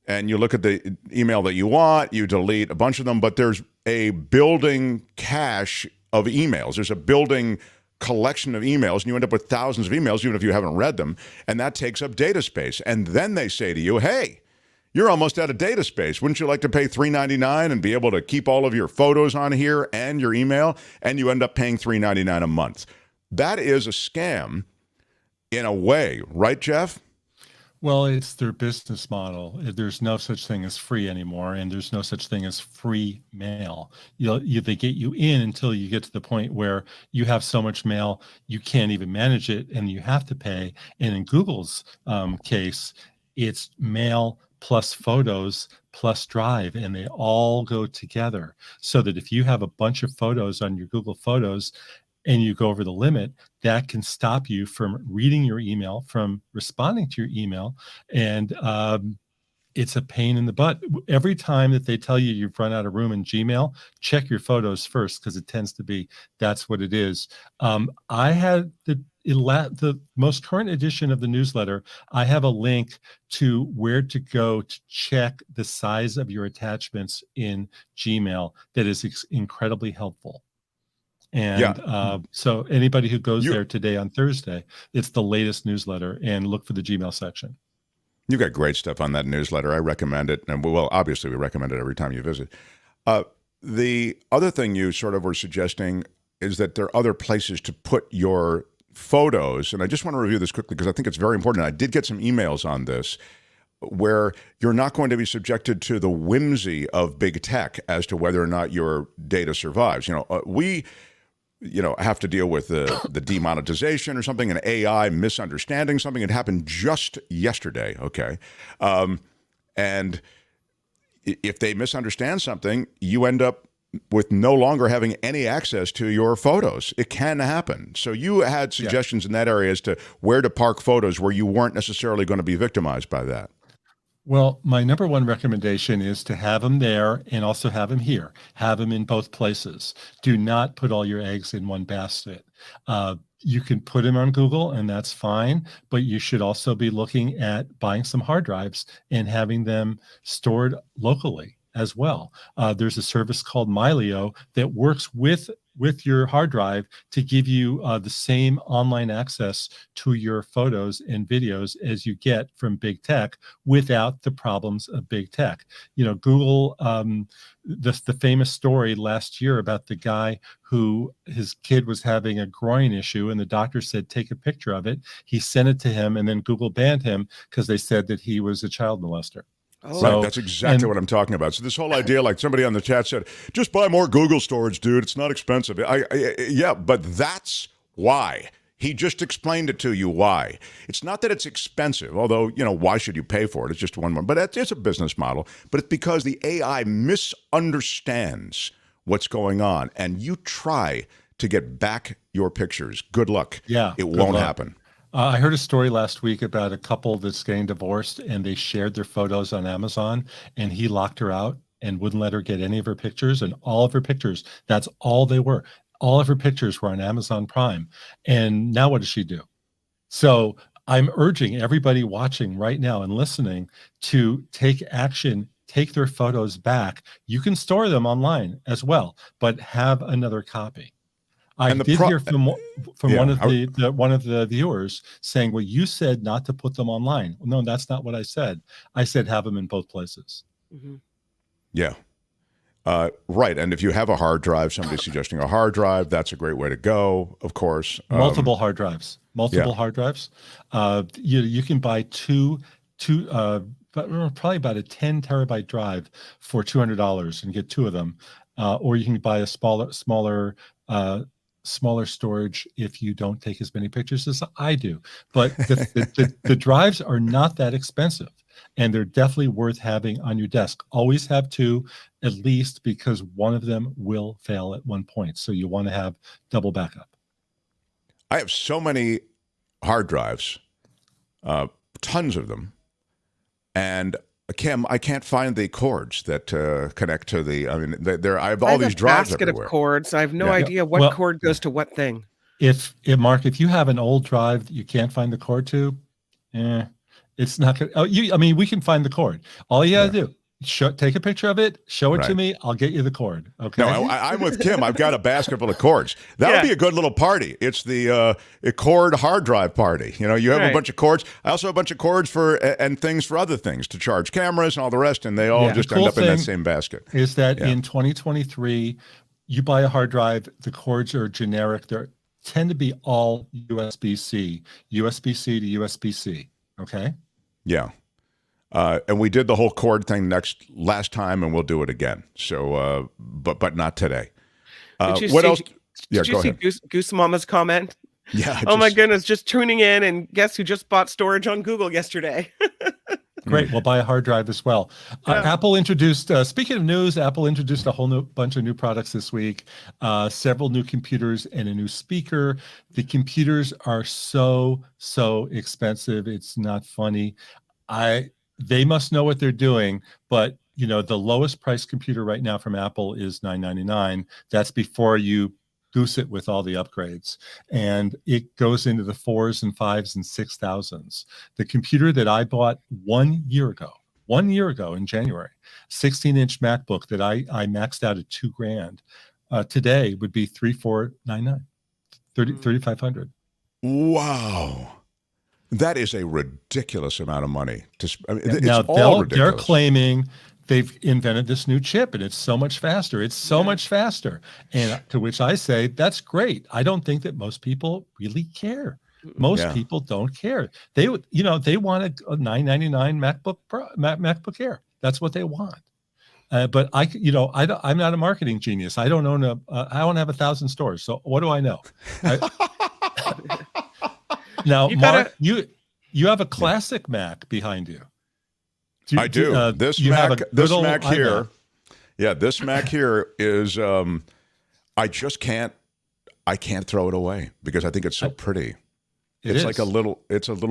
and you look at the email that you want, you delete a bunch of them, but there's a building cache of emails. There's a building collection of emails, and you end up with thousands of emails, even if you haven't read them, and that takes up data space. And then they say to you, hey, you're almost out of data space. Wouldn't you like to pay $3.99 and be able to keep all of your photos on here and your email? And you end up paying $3.99 a month. That is a scam in a way, right, Jeff? Well, it's their business model. There's no such thing as free anymore, and there's no such thing as free mail. They get you in until you get to the point where you have so much mail you can't even manage it, and you have to pay. And in Google's case, it's mail plus photos plus Drive, and they all go together. So that if you have a bunch of photos on your Google Photos and you go over the limit, that can stop you from reading your email, from responding to your email. And it's a pain in the butt. Every time that they tell you you've run out of room in Gmail, check your photos first, because it tends to be that's what it is. I had the most current edition of the newsletter. I have a link to where to go to check the size of your attachments in Gmail that is incredibly helpful. And so anybody who goes there today on Thursday, it's the latest newsletter, and look for the Gmail section. You got great stuff on that newsletter. I recommend it. And well, obviously we recommend it every time you visit. The other thing you sort of were suggesting is that there are other places to put your photos. And I just want to review this quickly because I think it's very important. I did get some emails on this where you're not going to be subjected to the whimsy of big tech as to whether or not your data survives. We have to deal with the demonetization or something, an AI misunderstanding something. It happened just yesterday, okay? And if they misunderstand something, you end up with no longer having any access to your photos. It can happen. So you had suggestions in that area as to where to park photos where you weren't necessarily going to be victimized by that. Well, my number one recommendation is to have them there and also have them here. Have them in both places. Do not put all your eggs in one basket. You can put them on Google and that's fine, but you should also be looking at buying some hard drives and having them stored locally as well. There's a service called Mylio that works with your hard drive to give you the same online access to your photos and videos as you get from big tech without the problems of big tech. You know, Google, the famous story last year about the guy who his kid was having a groin issue and the doctor said, take a picture of it. He sent it to him and then Google banned him because they said that he was a child molester. Oh. Right, that's exactly what I'm talking about. So this whole idea, like somebody on the chat said, just buy more Google storage, dude. It's not expensive. Yeah, but that's why. He just explained it to you why. It's not that it's expensive, although, you know, why should you pay for it? It's just one more. But it's a business model. But it's because the AI misunderstands what's going on. And you try to get back your pictures. Good luck. Yeah, it won't happen. I heard a story last week about a couple that's getting divorced and they shared their photos on Amazon and he locked her out and wouldn't let her get any of her pictures, and all of her pictures, that's all they were. All of her pictures were on Amazon Prime. And now what does she do? So I'm urging everybody watching right now and listening to take action, take their photos back. You can store them online as well, but have another copy. I did hear from one of the viewers saying, well, you said not to put them online. No, that's not what I said. I said have them in both places. Mm-hmm. Yeah. Right. And if you have a hard drive, somebody's suggesting a hard drive, that's a great way to go, of course. Multiple hard drives. Hard drives. You can buy probably about a 10 terabyte drive for $200 and get 2 of them. Or you can buy a smaller storage if you don't take as many pictures as I do. But the drives are not that expensive and they're definitely worth having on your desk. Always have 2 at least, because one of them will fail at one point. So you want to have double backup. I have so many hard drives, tons of them. And Kim, I can't find the cords that connect to the. I mean, I have all these drives basket everywhere. Of cords. I have no idea what cord goes to what thing. Mark, if you have an old drive that you can't find the cord to, it's not gonna. We can find the cord. All you gotta do, take a picture of it, show it to me. I'll get you the cord. Okay. No, I'm with Kim. I've got a basket full of cords. That would be a good little party. It's the cord hard drive party. You know, you have a bunch of cords. I also have a bunch of cords and things for other things to charge cameras and all the rest, and they all just end up in that same basket. Is that in 2023, you buy a hard drive, the cords are generic. They tend to be all USB-C to USB-C. Okay. Yeah. And we did the whole cord thing last time, and we'll do it again. So, but not today. What else? Yeah, did you see Goose Mama's comment? Yeah. My goodness, just tuning in, and guess who just bought storage on Google yesterday? Great. We'll buy a hard drive as well. Apple introduced, speaking of news, Apple introduced a whole bunch of new products this week, several new computers and a new speaker. The computers are so expensive. It's not funny. They must know what they're doing, but the lowest price computer right now from Apple is $999. That's before you goose it with all the upgrades, and it goes into the 4s and 5s and 6,000s. The computer that I bought 1 year ago in January, 16-inch MacBook that I maxed out at $2,000, today would be $3,499, $3,500. Wow. That is a ridiculous amount of money. They're claiming they've invented this new chip and it's so much faster. It's so much faster. And to which I say, that's great. I don't think that most people really care. Most people don't care. They want a $999 MacBook Air. That's what they want. But I'm not a marketing genius. I don't own I don't have 1,000 stores. So what do I know? Now, Mark, you have a classic Mac behind you. I do. This Mac here. Yeah, this Mac here is. I can't throw it away because I think it's so pretty. It's like a little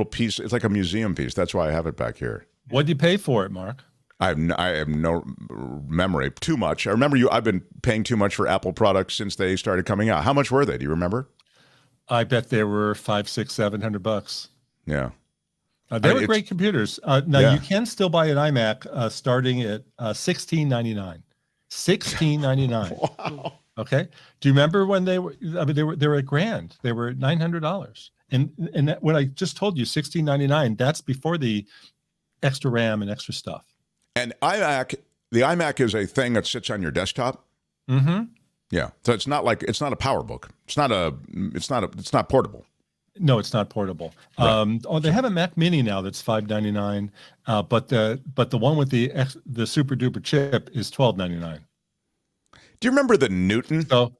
piece. It's like a museum piece. That's why I have it back here. What do you pay for it, Mark? I have no memory. Too much. I remember I've been paying too much for Apple products since they started coming out. How much were they? Do you remember? I bet they were $500, $600, $700. Yeah. They were great computers. Now you can still buy an iMac starting at $16.99. $16.99. Wow. Okay. Do you remember when they were? I mean, they were $1,000. They were $900. And that, when I just told you $16.99, that's before the extra RAM and extra stuff. And the iMac is a thing that sits on your desktop. Mm-hmm. Yeah. So it's not a PowerBook. It's not portable. No, it's not portable. Right. They have a Mac Mini now that's $599, but the one with the super duper chip is $12.99. Do you remember the Newton? So,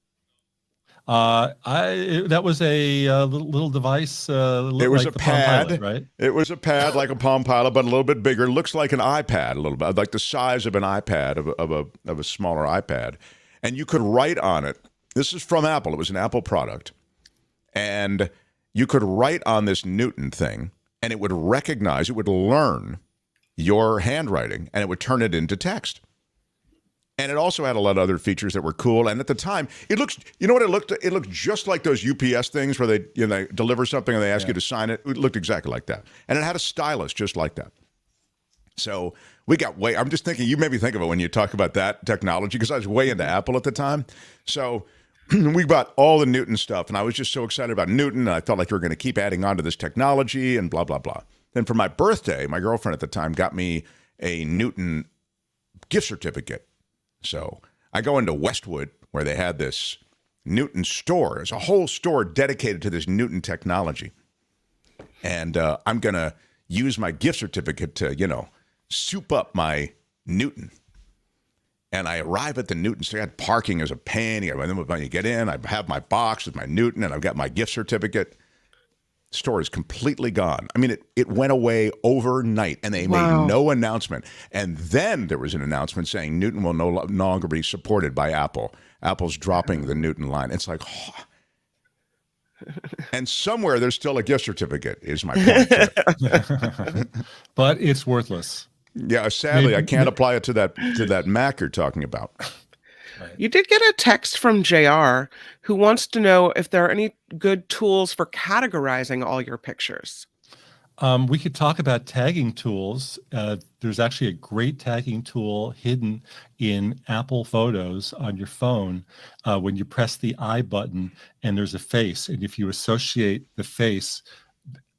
that was a little device. It was like a pad, Pilot, right? It was a pad like a Palm Pilot, but a little bit bigger. It looks like an iPad, a little bit, like the size of an iPad, of a smaller iPad, and you could write on it. This is from Apple. It was an Apple product, and you could write on this Newton thing, and it would learn your handwriting, and it would turn it into text. And it also had a lot of other features that were cool. And at the time, it looked just like those UPS things where they deliver something and they ask you to sign it. It looked exactly like that. And it had a stylus just like that. So I'm just thinking, you made me think of it when you talk about that technology, because I was way into Apple at the time. So we bought all the Newton stuff, and I was just so excited about Newton, and I felt like we were going to keep adding on to this technology and blah, blah, blah. Then for my birthday, my girlfriend at the time got me a Newton gift certificate. So I go into Westwood, where they had this Newton store. There's a whole store dedicated to this Newton technology. And I'm going to use my gift certificate to, soup up my Newton. And I arrive at the Newton store. I had parking as a pain. When you get in, I have my box with my Newton, and I've got my gift certificate. The store is completely gone. I mean, it went away overnight, and they made no announcement. And then there was an announcement saying Newton will no longer be supported by Apple. Apple's dropping the Newton line. It's like, and somewhere there's still a gift certificate, is my point. But it's worthless. Yeah, sadly, I can't apply it to that Mac you're talking about. You did get a text from JR who wants to know if there are any good tools for categorizing all your pictures. We could talk about tagging tools. There's actually a great tagging tool hidden in Apple Photos on your phone when you press the I button and there's a face. And if you associate the face,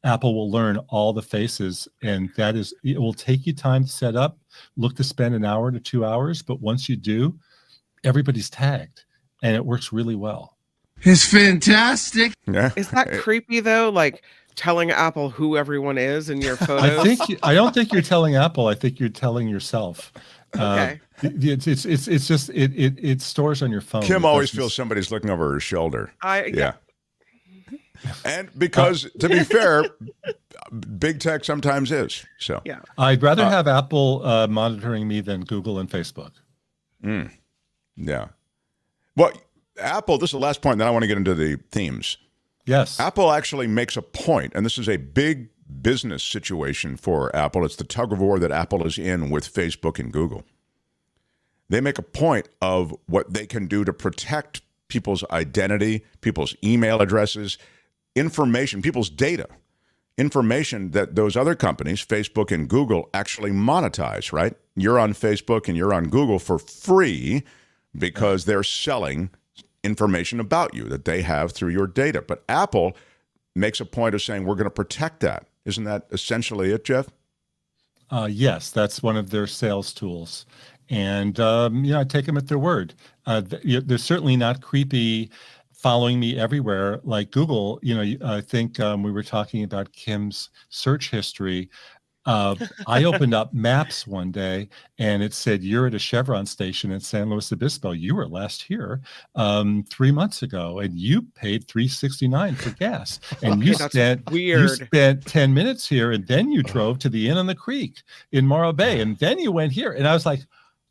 Apple will learn all the faces, and it will take you time to set up. Look to spend an hour to 2 hours, but once you do, everybody's tagged, and it works really well. It's fantastic. Yeah. Is that creepy though? Like telling Apple who everyone is in your photos? I don't think you're telling Apple. I think you're telling yourself. Okay. It's just it stores on your phone. Kim always feels somebody's looking over her shoulder. Yeah. And because, to be fair, big tech sometimes is. So yeah, I'd rather have Apple monitoring me than Google and Facebook. Yeah. Well, Apple, this is the last point, then I want to get into the themes. Yes. Apple actually makes a point, and this is a big business situation for Apple. It's the tug of war that Apple is in with Facebook and Google. They make a point of what they can do to protect people's identity, people's email addresses, information, people's data, information that those other companies, Facebook and Google, actually monetize, right? You're on Facebook and you're on Google for free because they're selling information about you that they have through your data. But Apple makes a point of saying, we're going to protect that. Isn't that essentially it, Jeff? Yes, that's one of their sales tools. And, I take them at their word. They're certainly not creepy following me everywhere like Google. I think we were talking about Kim's search history. I opened up Maps one day, and it said, you're at a Chevron station in San Luis Obispo. You were last here 3 months ago, and you paid $3.69 for gas. And you spent 10 minutes here, and then you drove to the Inn on the Creek in Morro Bay, and then you went here. And I was like,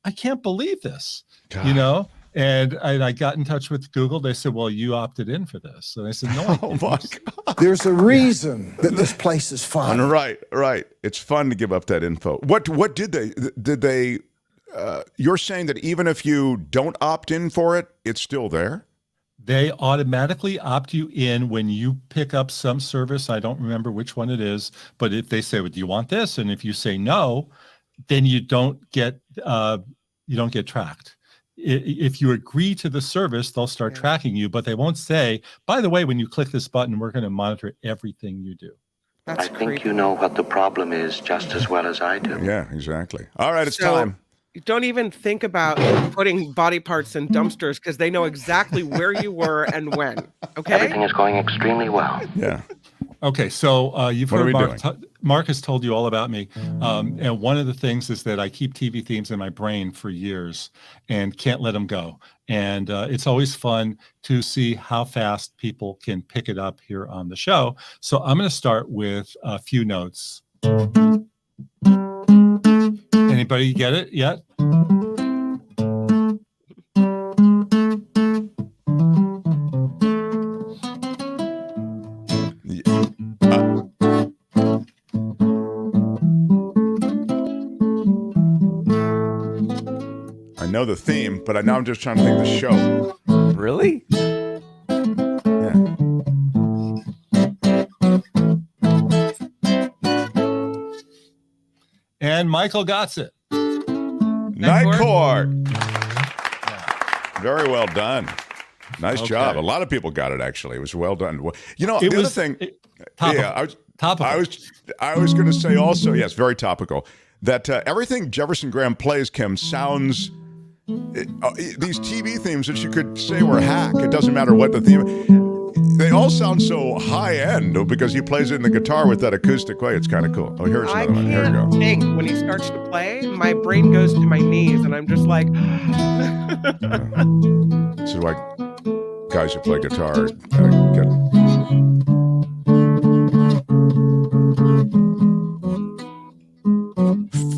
I can't believe this, you know? And I got in touch with Google. They said, well, you opted in for this. And I said, no, I didn't. There's a reason that this place is fun. Right. It's fun to give up that info. What did they, you're saying that even if you don't opt in for it, it's still there? They automatically opt you in when you pick up some service. I don't remember which one it is, but if they say, well, do you want this? And if you say no, then you don't get tracked. If you agree to the service, they'll start tracking you, but they won't say, by the way, when you click this button, we're going to monitor everything you do. I think you know what the problem is just as well as I do. Yeah, exactly. All right, it's time. Don't even think about putting body parts in dumpsters because they know exactly where you were and when. Okay? Everything is going extremely well. Yeah. Okay, so you've heard Mark has told you all about me. And one of the things is that I keep TV themes in my brain for years and can't let them go. And it's always fun to see how fast people can pick it up here on the show. So I'm going to start with a few notes. Anybody get it yet? I know the theme, but now I'm just trying to think of the show. Really? Yeah. And Michael got it. Night Court. Very well done. Nice job. A lot of people got it, actually. It was well done. You know, the other thing. Topical. I was going to say also, yes, very topical, that everything Jefferson Graham plays, Kim, sounds... these TV themes that you could say were hack. It doesn't matter what the theme. They all sound so high end because he plays it in the guitar with that acoustic way. It's kind of cool. Oh, here's another one. Here we go. When he starts to play, my brain goes to my knees, and I'm just like. This is why guys who play guitar get.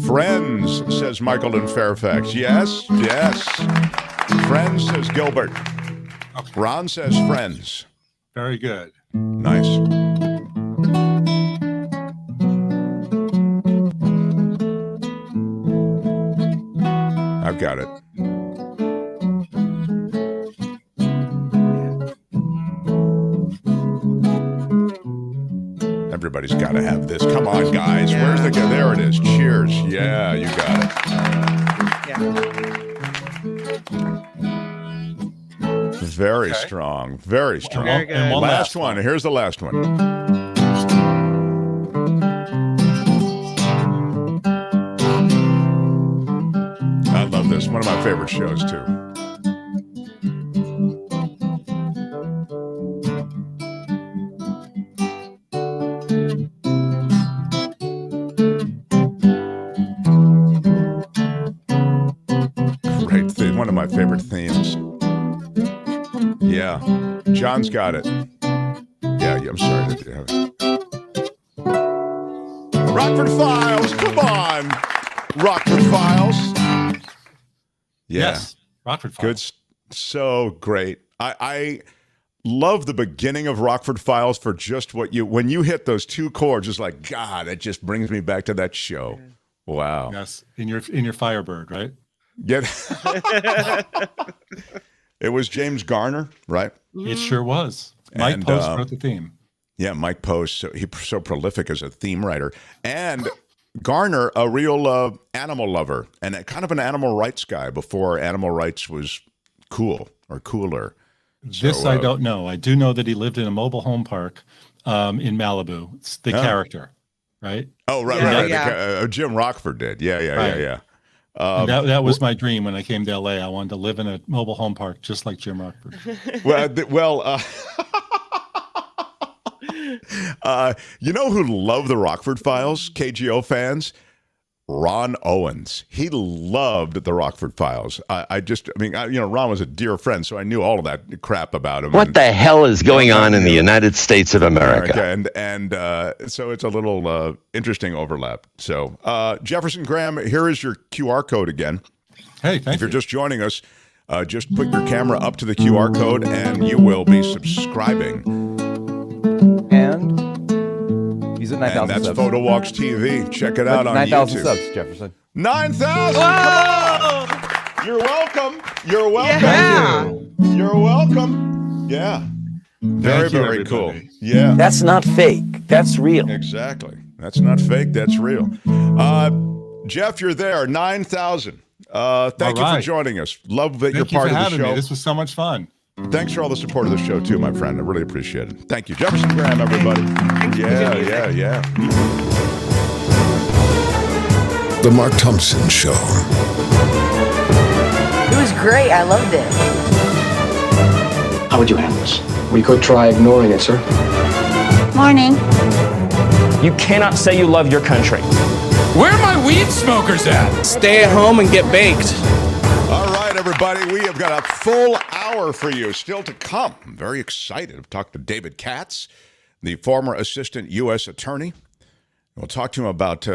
Friends, says Michael in Fairfax. Yes. Friends, says Gilbert. Okay. Ron says Friends. Very good. Nice. I've got it. Everybody's got to have this. Come on, guys. Yeah. Where's the guy? There it is. Cheers. Yeah, you got it. Very strong. Very strong. Very good. And last one. Here's the last one. I love this. One of my favorite shows, too. One of my favorite themes. Yeah. John's got it. Yeah, I'm sorry to have it. Rockford Files. Come on. Rockford Files. Yeah. Yes. Rockford Files. Good. So great. I love the beginning of Rockford Files for just when you hit those two chords, it's like, God, it just brings me back to that show. Wow. Yes. In your Firebird, right? Yeah. It was James Garner, right? It sure was. Mike Post wrote the theme. Yeah, Mike Post. He's so prolific as a theme writer. And Garner, a real animal lover and kind of an animal rights guy before animal rights was cool or cooler. This I don't know. I do know that he lived in a mobile home park in Malibu. It's the character, right? Oh, right. Jim Rockford did. Yeah. That was my dream when I came to LA. I wanted to live in a mobile home park just like Jim Rockford. You know who loved the Rockford Files? KGO fans? Ron Owens. He loved the Rockford Files. Ron was a dear friend, so I knew all of that crap about him. What the hell is going on in the United States of America? And so it's a little interesting overlap. So, Jefferson Graham, here is your QR code again. Hey, thank you. If you're just joining us, just put your camera up to the QR code, and you will be subscribing. And he's at 9,000 And that's subs. Photo Walks TV. Check it out on 9,000 YouTube. subs, Jefferson. 9,000! You're welcome. You're welcome. Yeah. You're welcome. Yeah. Very cool. Yeah. That's not fake. That's real. Exactly. That's not fake. That's real. Jeff, you're there. 9,000. Thank you for joining us. Love that you're part of the show. This was so much fun. Thanks for all the support of the show, too, my friend. I really appreciate it. Thank you. Jefferson Graham, everybody. Yeah. The Mark Thompson Show. It was great. I loved it. How would you handle this? We could try ignoring it, sir. Morning. You cannot say you love your country. Where are my weed smokers at? Stay at home and get baked. All right, everybody. We have got a full hour for you still to come. I'm very excited. I've talked to David Katz, the former assistant U.S. attorney. We'll talk to him about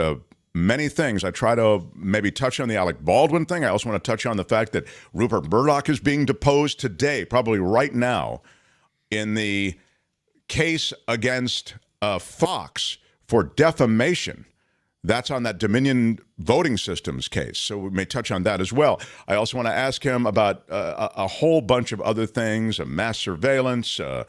many things. I try to maybe touch on the Alec Baldwin thing. I also want to touch on the fact that Rupert Murdoch is being deposed today, probably right now, in the case against Fox for defamation. That's on that Dominion voting systems case, so we may touch on that as well. I also want to ask him about a whole bunch of other things, mass surveillance, the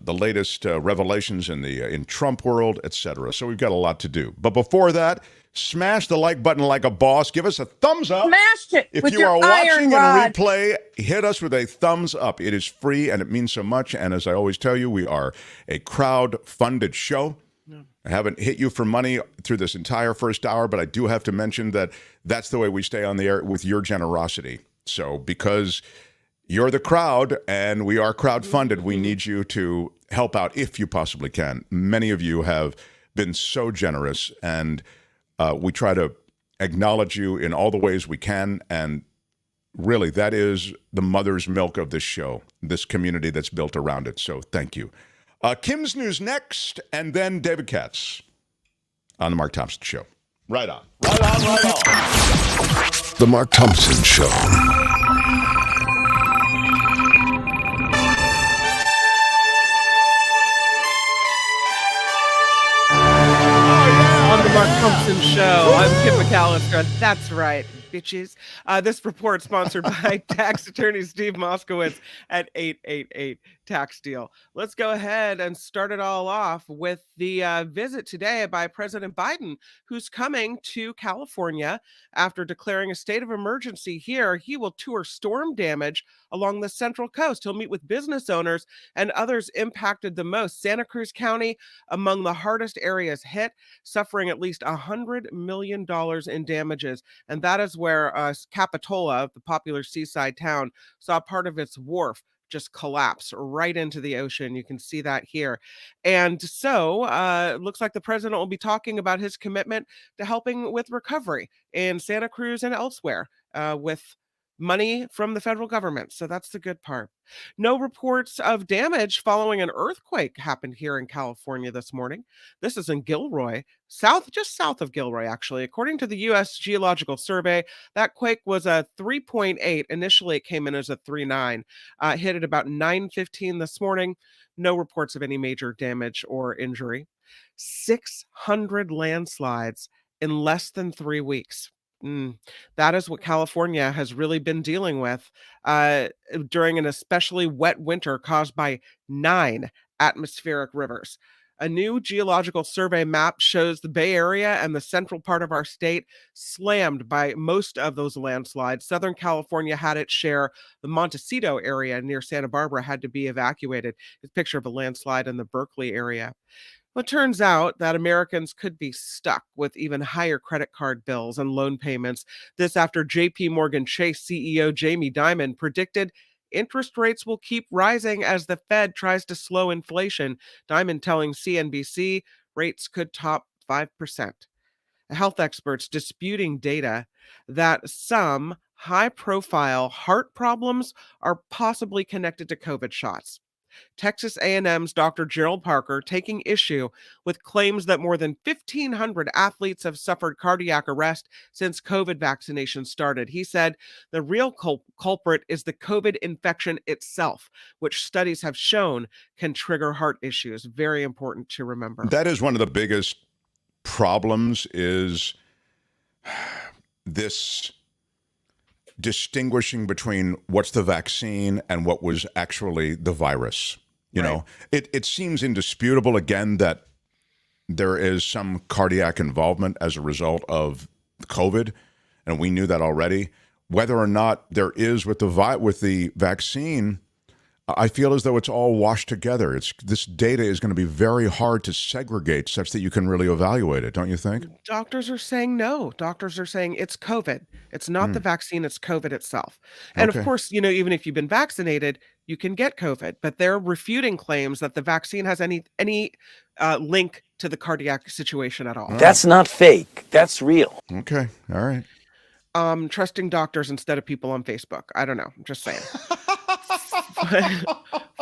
latest revelations in Trump world, etc. So we've got a lot to do. But before that, smash the like button like a boss. Give us a thumbs up. Smashed it If with you your are watching iron and replay, hit us with a thumbs up. It is free, and it means so much. And as I always tell you, we are a crowd-funded show. I haven't hit you for money through this entire first hour, but I do have to mention that that's the way we stay on the air, with your generosity. So because you're the crowd and we are crowd-funded, we need you to help out if you possibly can. Many of you have been so generous, and we try to acknowledge you in all the ways we can. And really, that is the mother's milk of this show, this community that's built around it. So thank you. Kim's News next, and then David Katz on The Mark Thompson Show. Right on. The Mark Thompson Show. On The Mark Thompson Show, I'm Kim McAllister. That's right, bitches. This report sponsored by tax attorney Steve Moskowitz at 888 Tax Deal. Let's go ahead and start it all off with the visit today by President Biden, who's coming to California after declaring a state of emergency here. He will tour storm damage along the Central Coast. He'll meet with business owners and others impacted the most. Santa Cruz County, among the hardest areas hit, suffering at least $100 million in damages. And that is where Capitola, the popular seaside town, saw part of its wharf just collapse right into the ocean. You can see that here. And so it looks like the president will be talking about his commitment to helping with recovery in Santa Cruz and elsewhere with money from the federal government. So that's the good part. No reports of damage following an earthquake happened here in California this morning. This is in Gilroy, just south of Gilroy, actually. According to the U.S. Geological Survey, that quake was a 3.8. Initially, it came in as a 3.9. Hit at about 9:15 this morning. No reports of any major damage or injury. 600 landslides in less than 3 weeks. That is what California has really been dealing with during an especially wet winter caused by 9 atmospheric rivers. A new geological survey map shows the Bay Area and the central part of our state slammed by most of those landslides. Southern California had its share. The Montecito area near Santa Barbara had to be evacuated. It's a picture of a landslide in the Berkeley area. Well, it turns out that Americans could be stuck with even higher credit card bills and loan payments. This after JP Morgan Chase CEO Jamie Dimon predicted interest rates will keep rising as the Fed tries to slow inflation. Diamond telling CNBC rates could top 5%. Health experts disputing data that some high-profile heart problems are possibly connected to COVID shots. Texas A&M's Dr. Gerald Parker taking issue with claims that more than 1,500 athletes have suffered cardiac arrest since COVID vaccination started. He said the real culprit is the COVID infection itself, which studies have shown can trigger heart issues. Very important to remember. That is one of the biggest problems, is this distinguishing between what's the vaccine and what was actually the virus. You know, it seems indisputable again that there is some cardiac involvement as a result of COVID, and we knew that already. Whether or not there is with the vaccine, I feel as though it's all washed together. This data is going to be very hard to segregate such that you can really evaluate it, don't you think? Doctors are saying no. Doctors are saying it's COVID. It's not the vaccine, it's COVID itself. And of course, you know, even if you've been vaccinated, you can get COVID, but they're refuting claims that the vaccine has any link to the cardiac situation at all. That's not fake. That's real. Okay. All right. Trusting doctors instead of people on Facebook. I don't know. I'm just saying.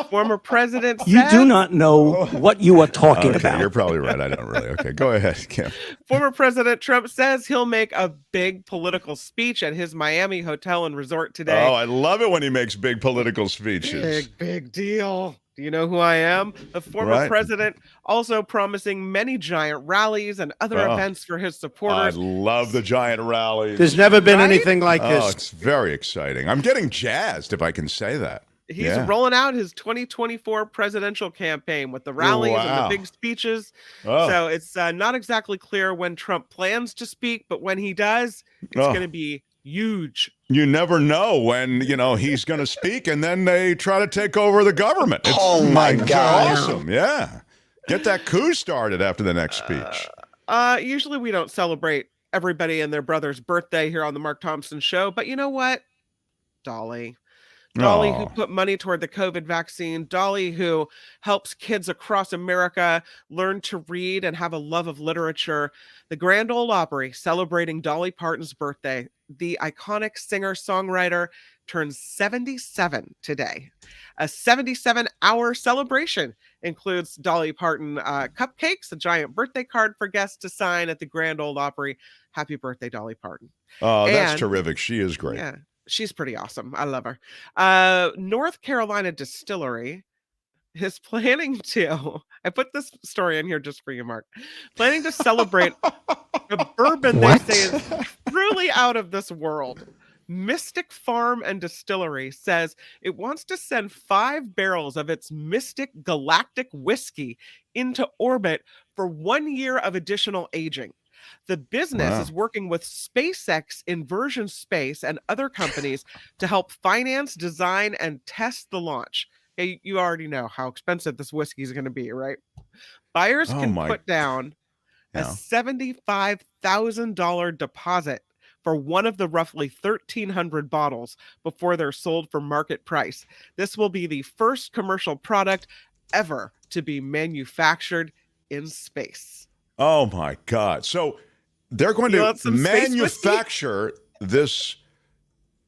Former president says, You do not know what you are talking about. You're probably right. I don't really. Okay, go ahead, Kim. Former President Trump says he'll make a big political speech at his Miami hotel and resort today. Oh, I love it when he makes big political speeches. Big deal. Do you know who I am? The former president also promising many giant rallies and other events for his supporters. I love the giant rallies. There's never been anything like this. Oh, it's very exciting. I'm getting jazzed, if I can say that. He's rolling out his 2024 presidential campaign with the rallies and the big speeches. So it's not exactly clear when Trump plans to speak, but when he does, it's going to be huge. You never know when, you know, he's going to speak and then they try to take over the government. Oh my God. Awesome. Yeah. Get that coup started after the next speech. Usually we don't celebrate everybody and their brother's birthday here on the Mark Thompson Show, but you know what? Dolly, who put money toward the COVID vaccine. Dolly, who helps kids across America learn to read and have a love of literature. The Grand Ole Opry celebrating Dolly Parton's birthday. The iconic singer-songwriter turns 77 today. A 77-hour celebration includes Dolly Parton cupcakes, a giant birthday card for guests to sign at the Grand Ole Opry. Happy birthday, Dolly Parton. Oh, that's terrific. She is great. Yeah. She's pretty awesome. I love her. North Carolina Distillery is planning to, I put this story in here just for you, Mark, planning to celebrate a bourbon they say is truly out of this world. Mystic Farm and Distillery says it wants to send 5 barrels of its Mystic Galactic whiskey into orbit for 1 year of additional aging. The business is working with SpaceX, Inversion Space, and other companies to help finance, design, and test the launch. Hey, you already know how expensive this whiskey is going to be, right? Buyers can put down a $75,000 deposit for one of the roughly 1,300 bottles before they're sold for market price. This will be the first commercial product ever to be manufactured in space. Oh, my God. So they're going to manufacture this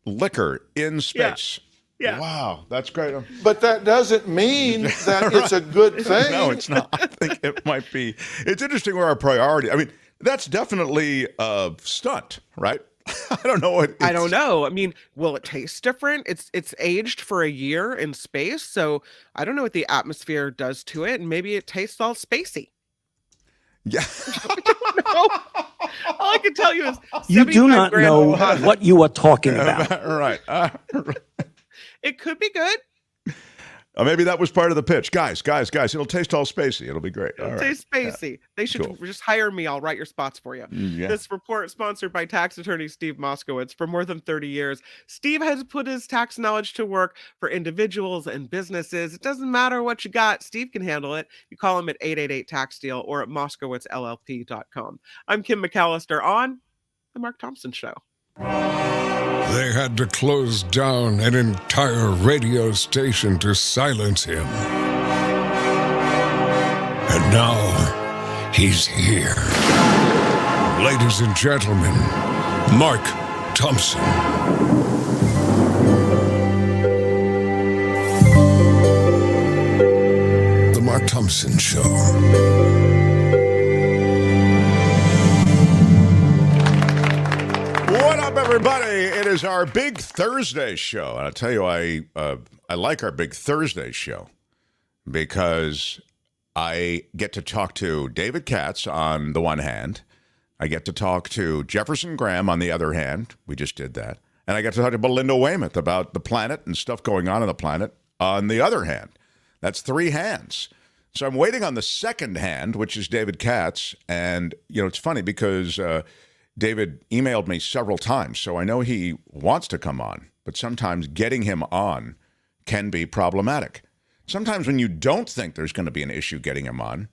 liquor in space. Yeah. Wow. That's great. But that doesn't mean that it's a good thing. No, it's not. I think it might be. It's interesting where our priority. I mean, that's definitely a stunt, right? I don't know what. I don't know. I mean, will it taste different? It's aged for a year in space, so I don't know what the atmosphere does to it, and maybe it tastes all spacey. Yeah. I don't know. All I can tell you is you do not know what you are talking about. Right. It could be good. Maybe that was part of the pitch. Guys, it'll taste all spacey. It'll be great. It'll taste spacey. Yeah. They should just hire me. I'll write your spots for you. Yeah. This report sponsored by tax attorney Steve Moskowitz. For more than 30 years, Steve has put his tax knowledge to work for individuals and businesses. It doesn't matter what you got. Steve can handle it. You call him at 888-TAX-DEAL or at moskowitzllp.com. I'm Kim McAllister on The Mark Thompson Show. They had to close down an entire radio station to silence him. And now, he's here. Ladies and gentlemen, Mark Thompson. The Mark Thompson Show. What up, everybody? It is our Big Thursday show. And I'll tell you, I like our Big Thursday show because I get to talk to David Katz on the one hand. I get to talk to Jefferson Graham on the other hand. We just did that. And I get to talk to Belinda Waymouth about the planet and stuff going on the planet on the other hand. That's three hands. So I'm waiting on the second hand, which is David Katz. And, you know, it's funny because David emailed me several times, so I know he wants to come on. But sometimes getting him on can be problematic. Sometimes when you don't think there's going to be an issue getting him on,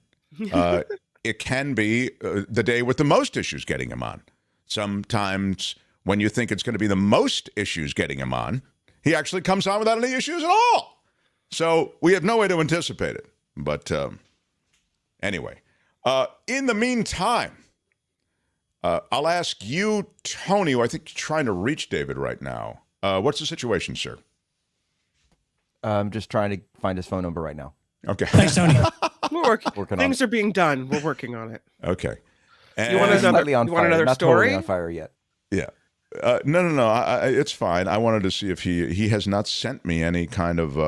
it can be the day with the most issues getting him on. Sometimes when you think it's going to be the most issues getting him on, he actually comes on without any issues at all. So we have no way to anticipate it. But anyway, in the meantime, I'll ask you, Tony, who I think you're trying to reach David right now. What's the situation, sir? I'm just trying to find his phone number right now. Okay. Thanks, Tony. We're working on Things are being done. We're working on it. Okay. And you want another story? Totally on fire yet. Yeah. No. It's fine. I wanted to see if he has not sent me any kind of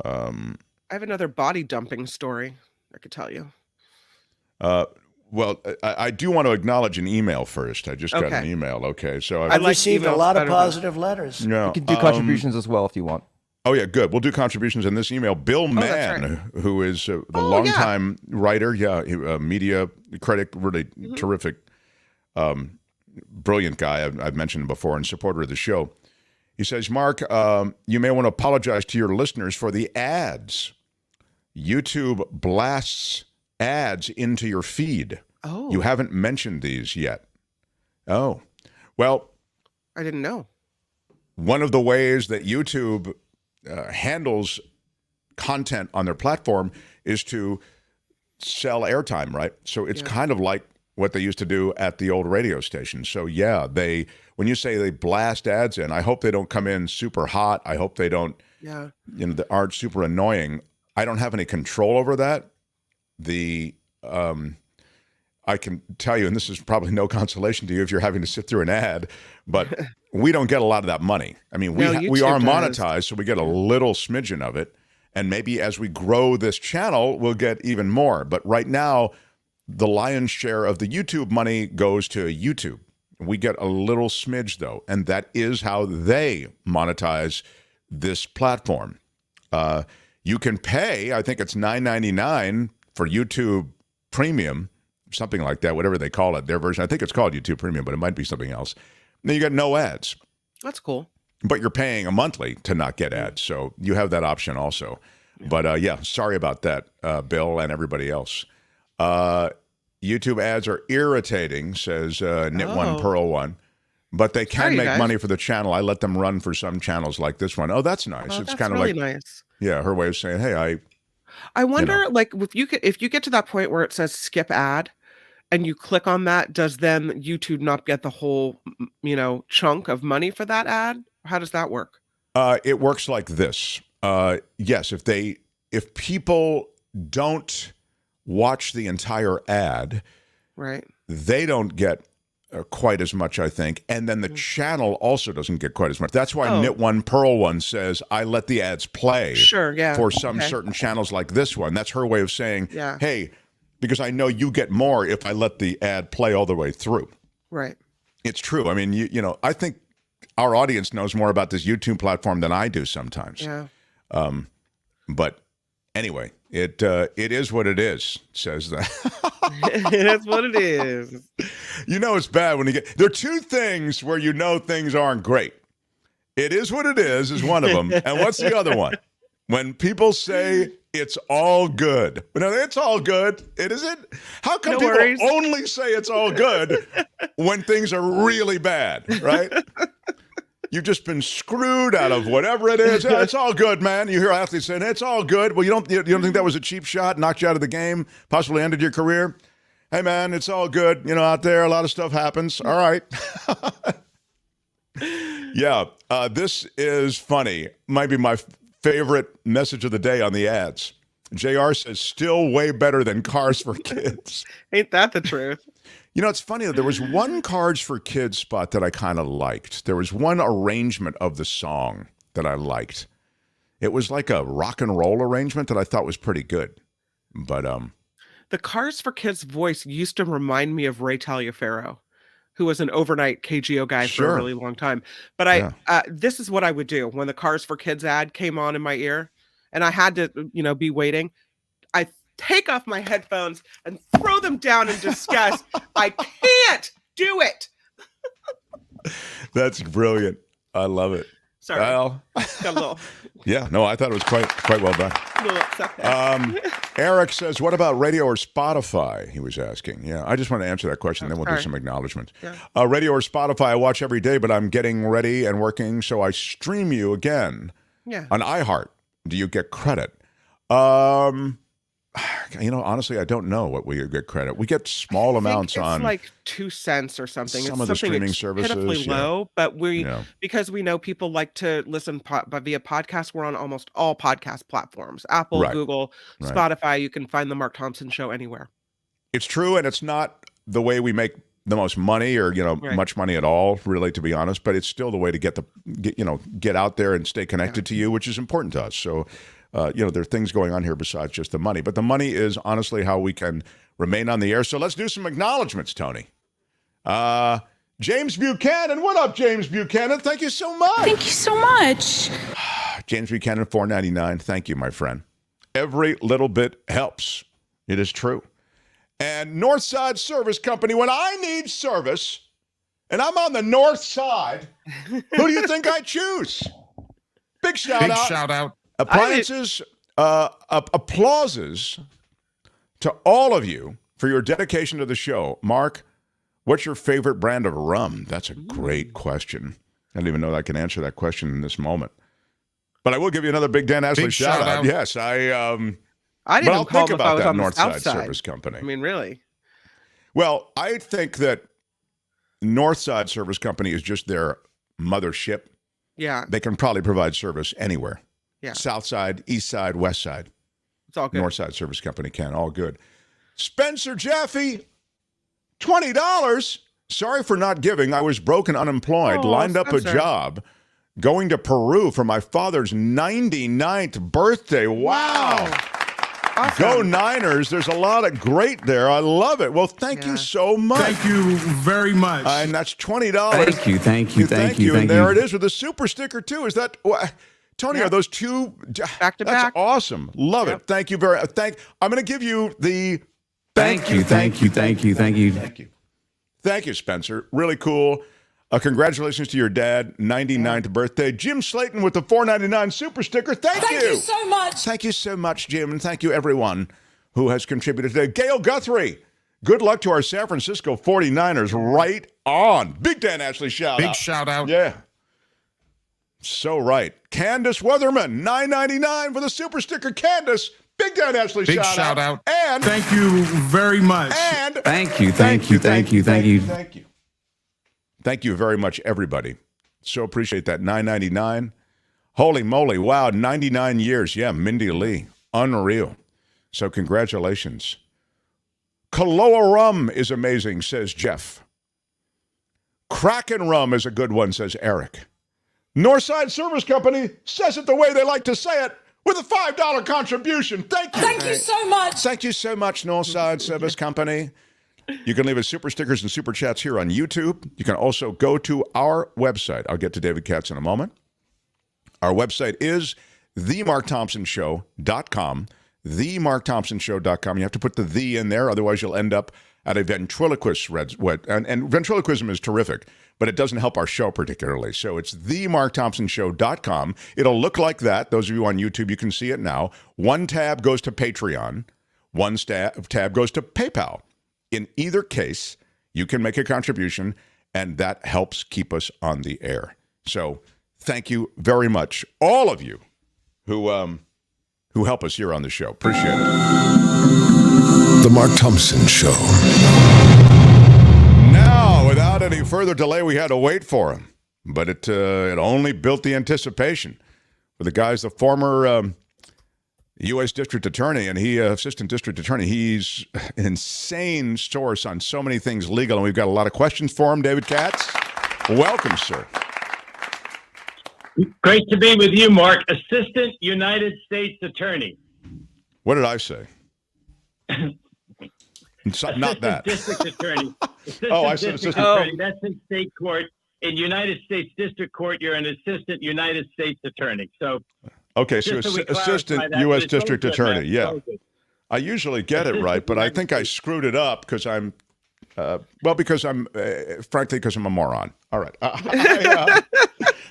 I have another body dumping story I could tell you. Well, I do want to acknowledge an email first. I just got an email. Okay, so I've received a lot of positive letters. Yeah, you can do contributions as well if you want. Oh, yeah, good. We'll do contributions in this email. Bill Mann, who is the longtime writer, media critic, really terrific, brilliant guy I've mentioned before and supporter of the show. He says, Mark, you may want to apologize to your listeners for the ads. YouTube blasts ads into your feed. Oh. You haven't mentioned these yet. Oh. Well, I didn't know. One of the ways that YouTube handles content on their platform is to sell airtime, right? So it's kind of like what they used to do at the old radio station. So yeah, when you say they blast ads in, I hope they don't come in super hot. I hope they don't, they aren't super annoying. I don't have any control over that. I can tell you, and this is probably no consolation to you if you're having to sit through an ad, but we don't get a lot of that money. I mean, we are monetized, so we get a little smidgen of it. And maybe as we grow this channel, we'll get even more. But right now, the lion's share of the YouTube money goes to YouTube. We get a little smidge, though, and that is how they monetize this platform. You can pay, I think it's $9.99 for YouTube Premium, something like that, whatever they call it, their version. I think it's called YouTube Premium, but it might be something else. Then you got no ads. That's cool. But you're paying a monthly to not get ads, so you have that option also. Yeah. But sorry about that, Bill and everybody else. YouTube ads are irritating, says Knit1 Pearl 1, but they can make money for the channel. I let them run for some channels like this one. Oh, that's nice. Oh, it's kind of really like nice. Yeah, her way of saying, hey, I wonder, like, if you get to that point where it says skip ad, and you click on that, does then YouTube not get the whole, chunk of money for that ad? How does that work? It works like this. Yes, if people don't watch the entire ad, right, they don't get quite as much, I think. And then the channel also doesn't get quite as much. That's why Knit1 Pearl 1 says, I let the ads play for some certain channels like this one. That's her way of saying, hey, because I know you get more if I let the ad play all the way through. Right. It's true. I mean, I think our audience knows more about this YouTube platform than I do sometimes. Yeah. But anyway, it is what it is, says that. That's what it is. It's bad when you get... There are two things where things aren't great. It is what it is one of them. And what's the other one? When people say it's all good. No, it's all good. It isn't. How come people only say it's all good when things are really bad, right? You've just been screwed out of whatever it is. Yeah, it's all good, man. You hear athletes saying, it's all good. Well, you don't think that was a cheap shot, knocked you out of the game, possibly ended your career? Hey, man, it's all good. You know, out there, a lot of stuff happens. All right. Yeah, this is funny. Might be my favorite message of the day on the ads. JR says, still way better than Cars for Kids. Ain't that the truth? You know, it's funny. There was one Cars for Kids spot that I kind of liked. There was one arrangement of the song that I liked. It was like a rock and roll arrangement that I thought was pretty good. But the Cars for Kids voice used to remind me of Ray Taliaferro, who was an overnight KGO guy for a really long time. But this is what I would do when the Cars for Kids ad came on in my ear, and I had to, be waiting. I take off my headphones and throw them down in disgust. I can't do it. That's brilliant. I love it. Sorry. Well, got a little. Yeah, no, I thought it was quite well done. A little upset there. Eric says, what about radio or Spotify? He was asking. Yeah, I just want to answer that question, then we'll do some acknowledgments. Yeah. Radio or Spotify, I watch every day, but I'm getting ready and working, so I stream you again on iHeart. Do you get credit? Honestly, I don't know what we get credit. We get small amounts on. It's like 2 cents or something. Some it's of the something streaming services. Pitifully low, but because we know people like to listen via podcast, we're on almost all podcast platforms. Apple, Google, Spotify. You can find the Mark Thompson Show anywhere. It's true, and it's not the way we make the most money or much money at all, really, to be honest, but it's still the way to get out there and stay connected to you, which is important to us. So there are things going on here besides just the money, but the money is honestly how we can remain on the air. So let's do some acknowledgments, Tony. James Buchanan, what up, James Buchanan? Thank you so much. Thank you so much. James Buchanan, $4.99. Thank you, my friend. Every little bit helps. It is true. And Northside Service Company, when I need service, and I'm on the north side, who do you think I choose? Big shout out. Appliances, applauses to all of you for your dedication to the show. Mark, what's your favorite brand of rum? That's a great question. I don't even know that I can answer that question in this moment. But I will give you another Big Dan Ashley shout out. Yes, I'll think about that Northside Service Company. I mean, really? Well, I think that Northside Service Company is just their mothership. Yeah. They can probably provide service anywhere. Yeah. South side, east side, west side. It's all good. Northside Service Company can. All good. Spencer Jaffe, $20. Sorry for not giving. I was broke and unemployed. Lined up a job going to Peru for my father's 99th birthday. Wow. Awesome. Go Niners. There's a lot of great there. I love it. Well, thank you so much. Thank you very much. And that's $20. Thank you. And there it is with a super sticker, too. Is that... Tony, are those two back to back? That's awesome. Love it. Thank you very much. I'm going to give you the thank you. Thank you, Spencer. Really cool. Congratulations to your dad, 99th birthday. Jim Slayton with the $4.99 super sticker. Thank you. Thank you so much. Thank you so much, Jim. And thank you, everyone who has contributed today. Gail Guthrie, good luck to our San Francisco 49ers. Right on. Big Dan Ashley shout out. Big shout out. Yeah. So right. Candace Weatherman, $9.99 for the super sticker. Candace, Big Dan Ashley shout out. And thank you very much. And thank you. Thank you very much, everybody. So appreciate that. $9.99. Holy moly. Wow. 99 years. Yeah. Mindy Lee. Unreal. So congratulations. Kaloa rum is amazing, says Jeff. Kraken rum is a good one, says Eric. Northside Service Company says it the way they like to say it with a $5 contribution. Thank you. Thank you so much. Thank you so much, Northside Service Company. You can leave us super stickers and super chats here on YouTube. You can also go to our website. I'll get to David Katz in a moment. Our website is themarkthompsonshow.com. themarkthompsonshow.com. You have to put the in there, otherwise you'll end up at a ventriloquist. And ventriloquism is terrific, but it doesn't help our show particularly. So it's themarkthompsonshow.com. It'll look like that. Those of you on YouTube, you can see it now. One tab goes to Patreon. One tab goes to PayPal. In either case, you can make a contribution, and that helps keep us on the air. So thank you very much, all of you who help us here on the show. Appreciate it. The Mark Thompson Show. Now, without any further delay, we had to wait for him, but it only built the anticipation. For the guy's the former U.S. District Attorney, and Assistant District Attorney. He's an insane source on so many things legal, and we've got a lot of questions for him. David Katz, welcome, sir. Great to be with you, Mark. Assistant United States Attorney. What did I say? Not that. District Attorney. Assistant Attorney. That's in state court. In United States District Court, you're an Assistant United States Attorney. So, okay, so Assistant U.S. District Attorney. Yeah, I usually get it right, but I think I screwed it up because I'm, frankly, because I'm a moron. All right.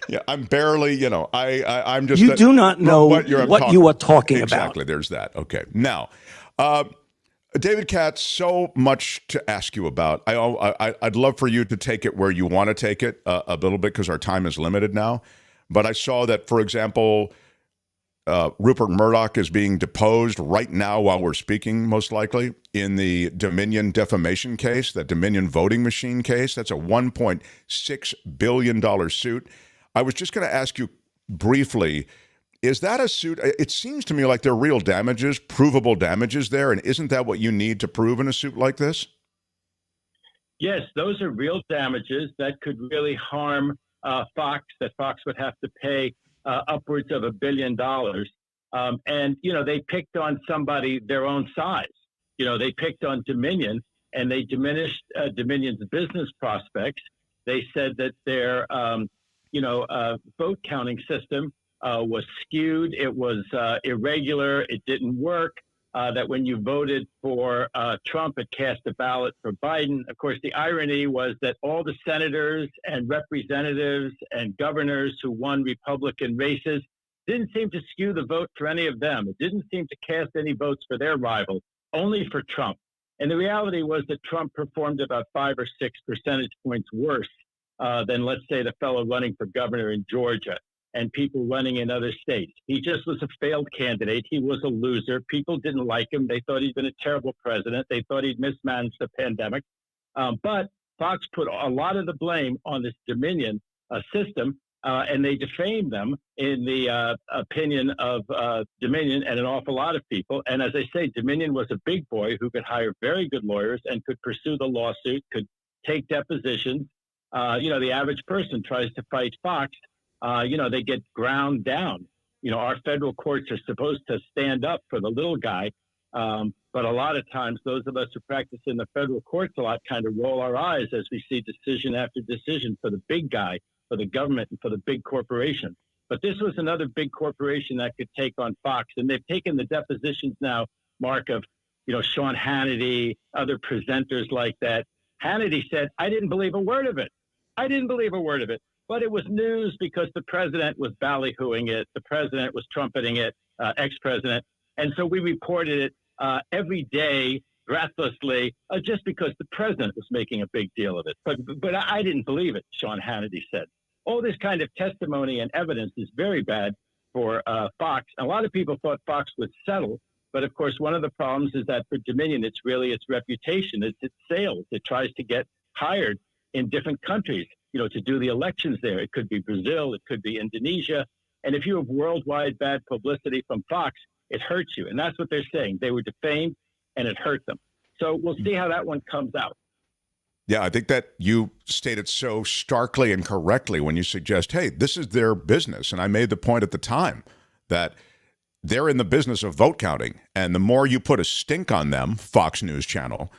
Yeah, I'm barely, I'm just. You do not know what you are talking about. Exactly. There's that. Okay. Now, David Katz, so much to ask you about. I'd love for you to take it where you want to take it a little bit because our time is limited now. But I saw that, for example, Rupert Murdoch is being deposed right now while we're speaking, most likely, in the Dominion defamation case, that Dominion voting machine case. That's a $1.6 billion suit. I was just going to ask you briefly, is that a suit? It seems to me like there are real damages, provable damages there, and isn't that what you need to prove in a suit like this? Yes, those are real damages that could really harm Fox, that Fox would have to pay upwards of $1 billion. And, they picked on somebody their own size. They picked on Dominion, and they diminished Dominion's business prospects. They said that their vote counting system was skewed. It was irregular. It didn't work. That when you voted for Trump, it cast a ballot for Biden. Of course, the irony was that all the senators and representatives and governors who won Republican races didn't seem to skew the vote for any of them. It didn't seem to cast any votes for their rival, only for Trump. And the reality was that Trump performed about 5 or 6 percentage points worse than, let's say, the fellow running for governor in Georgia and people running in other states. He just was a failed candidate. He was a loser. People didn't like him. They thought he'd been a terrible president. They thought he'd mismanaged the pandemic. But Fox put a lot of the blame on this Dominion system, and they defamed them in the opinion of Dominion and an awful lot of people. And as I say, Dominion was a big boy who could hire very good lawyers and could pursue the lawsuit, could take depositions. The average person tries to fight Fox. They get ground down. Our federal courts are supposed to stand up for the little guy. But a lot of times, those of us who practice in the federal courts a lot kind of roll our eyes as we see decision after decision for the big guy, for the government, and for the big corporation. But this was another big corporation that could take on Fox. And they've taken the depositions now, Mark, of, Sean Hannity, other presenters like that. Hannity said, I didn't believe a word of it. I didn't believe a word of it. But it was news because the president was ballyhooing it. The president was trumpeting it, ex-president. And so we reported it every day, breathlessly, just because the president was making a big deal of it. But I didn't believe it, Sean Hannity said. All this kind of testimony and evidence is very bad for Fox. A lot of people thought Fox would settle. But, of course, one of the problems is that for Dominion, it's really its reputation. It's its sales. It tries to get hired in different countries, to do the elections there. It could be Brazil. It could be Indonesia. And if you have worldwide bad publicity from Fox, it hurts you. And that's what they're saying. They were defamed, and it hurt them. So we'll see how that one comes out. Yeah, I think that you stated so starkly and correctly when you suggest, hey, this is their business. And I made the point at the time that they're in the business of vote counting. And the more you put a stink on them, Fox News Channel,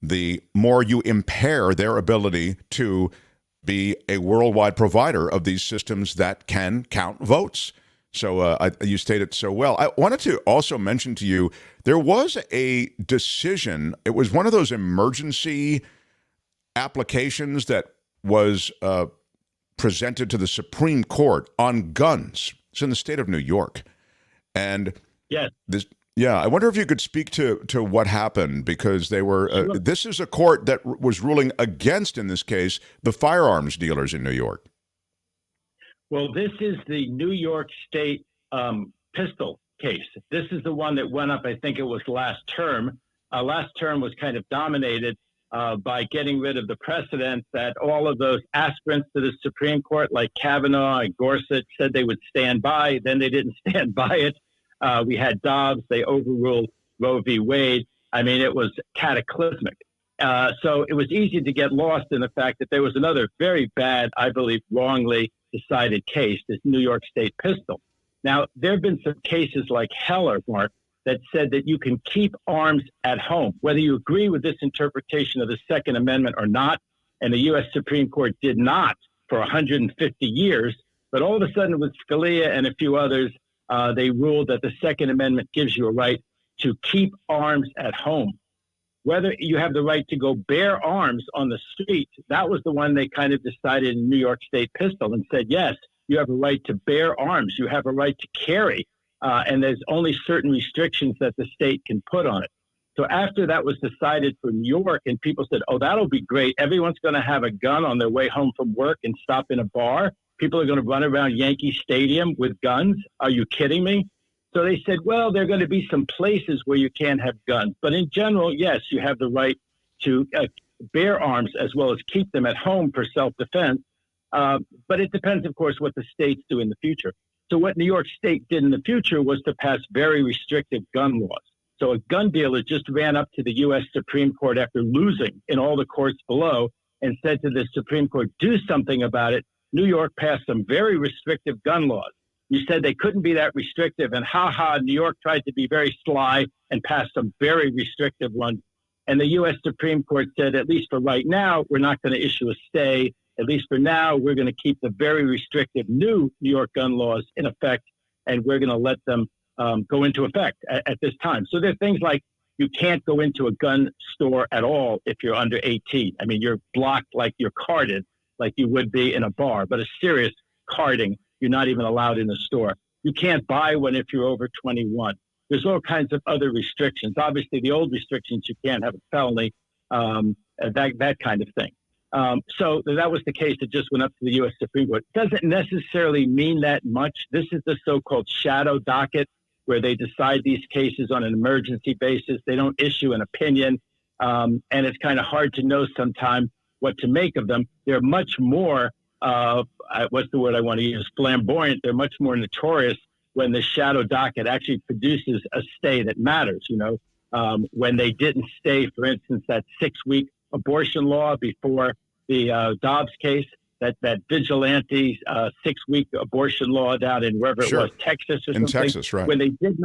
the more you impair their ability to be a worldwide provider of these systems that can count votes. So you stated so well. I wanted to also mention to you, there was a decision. It was one of those emergency applications that was presented to the Supreme Court on guns. It's in the state of New York. And yes. I wonder if you could speak to what happened, because they were. Sure. This is a court that was ruling against, in this case, the firearms dealers in New York. Well, this is the New York State pistol case. This is the one that went up, I think it was last term. Last term was kind of dominated by getting rid of the precedent that all of those aspirants to the Supreme Court, like Kavanaugh and Gorsuch, said they would stand by. Then they didn't stand by it. We had Dobbs. They overruled Roe v. Wade. I mean, it was cataclysmic. So it was easy to get lost in the fact that there was another very bad, I believe, wrongly decided case, this New York State pistol. Now, there have been some cases like Heller, Mark, that said that you can keep arms at home, whether you agree with this interpretation of the Second Amendment or not. And the U.S. Supreme Court did not for 150 years. But all of a sudden with Scalia and a few others, they ruled that the Second Amendment gives you a right to keep arms at home. Whether you have the right to go bear arms on the street, that was the one they kind of decided in New York State pistol and said, yes, you have a right to bear arms. You have a right to carry. And there's only certain restrictions that the state can put on it. So after that was decided for New York and people said, oh, that'll be great. Everyone's going to have a gun on their way home from work and stop in a bar. People are going to run around Yankee Stadium with guns. Are you kidding me? So they said, well, there are going to be some places where you can't have guns. But in general, yes, you have the right to bear arms as well as keep them at home for self-defense. But it depends, of course, what the states do in the future. So what New York State did in the future was to pass very restrictive gun laws. So a gun dealer just ran up to the U.S. Supreme Court after losing in all the courts below and said to the Supreme Court, do something about it. New York passed some very restrictive gun laws. You said they couldn't be that restrictive, and New York tried to be very sly and passed some very restrictive ones. And the U.S. Supreme Court said, at least for right now, we're not going to issue a stay. At least for now, we're going to keep the very restrictive new New York gun laws in effect, and we're going to let them go into effect at this time. So there are things like you can't go into a gun store at all if you're under 18. I mean, you're blocked like you're carded, like you would be in a bar, but a serious carding, you're not even allowed in the store. You can't buy one if you're over 21. There's all kinds of other restrictions. Obviously, the old restrictions, you can't have a felony, that kind of thing. So that was the case that just went up to the U.S. Supreme Court. Doesn't necessarily mean that much. This is the so-called shadow docket where they decide these cases on an emergency basis. They don't issue an opinion, and it's kind of hard to know sometimes what to make of them. They're much more, what's the word I want to use, flamboyant. They're much more notorious when the shadow docket actually produces a stay that matters, when they didn't stay, for instance, that 6-week abortion law before the Dobbs case, that vigilante 6-week abortion law down in wherever it was, Texas or something. In Texas, right. When they did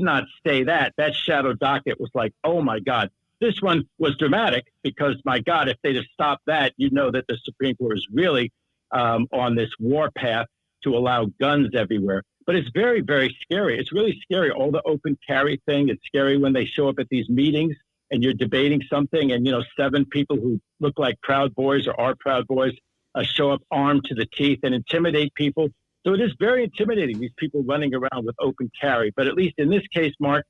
not stay that shadow docket was like, oh my God. This one was dramatic because, my God, if they'd have stopped that, you'd know that the Supreme Court is really on this war path to allow guns everywhere. But it's very, very scary. It's really scary. All the open carry thing. It's scary when they show up at these meetings and you're debating something and, 7 people who look like Proud Boys or are Proud Boys show up armed to the teeth and intimidate people. So it is very intimidating, these people running around with open carry. But at least in this case, Mark,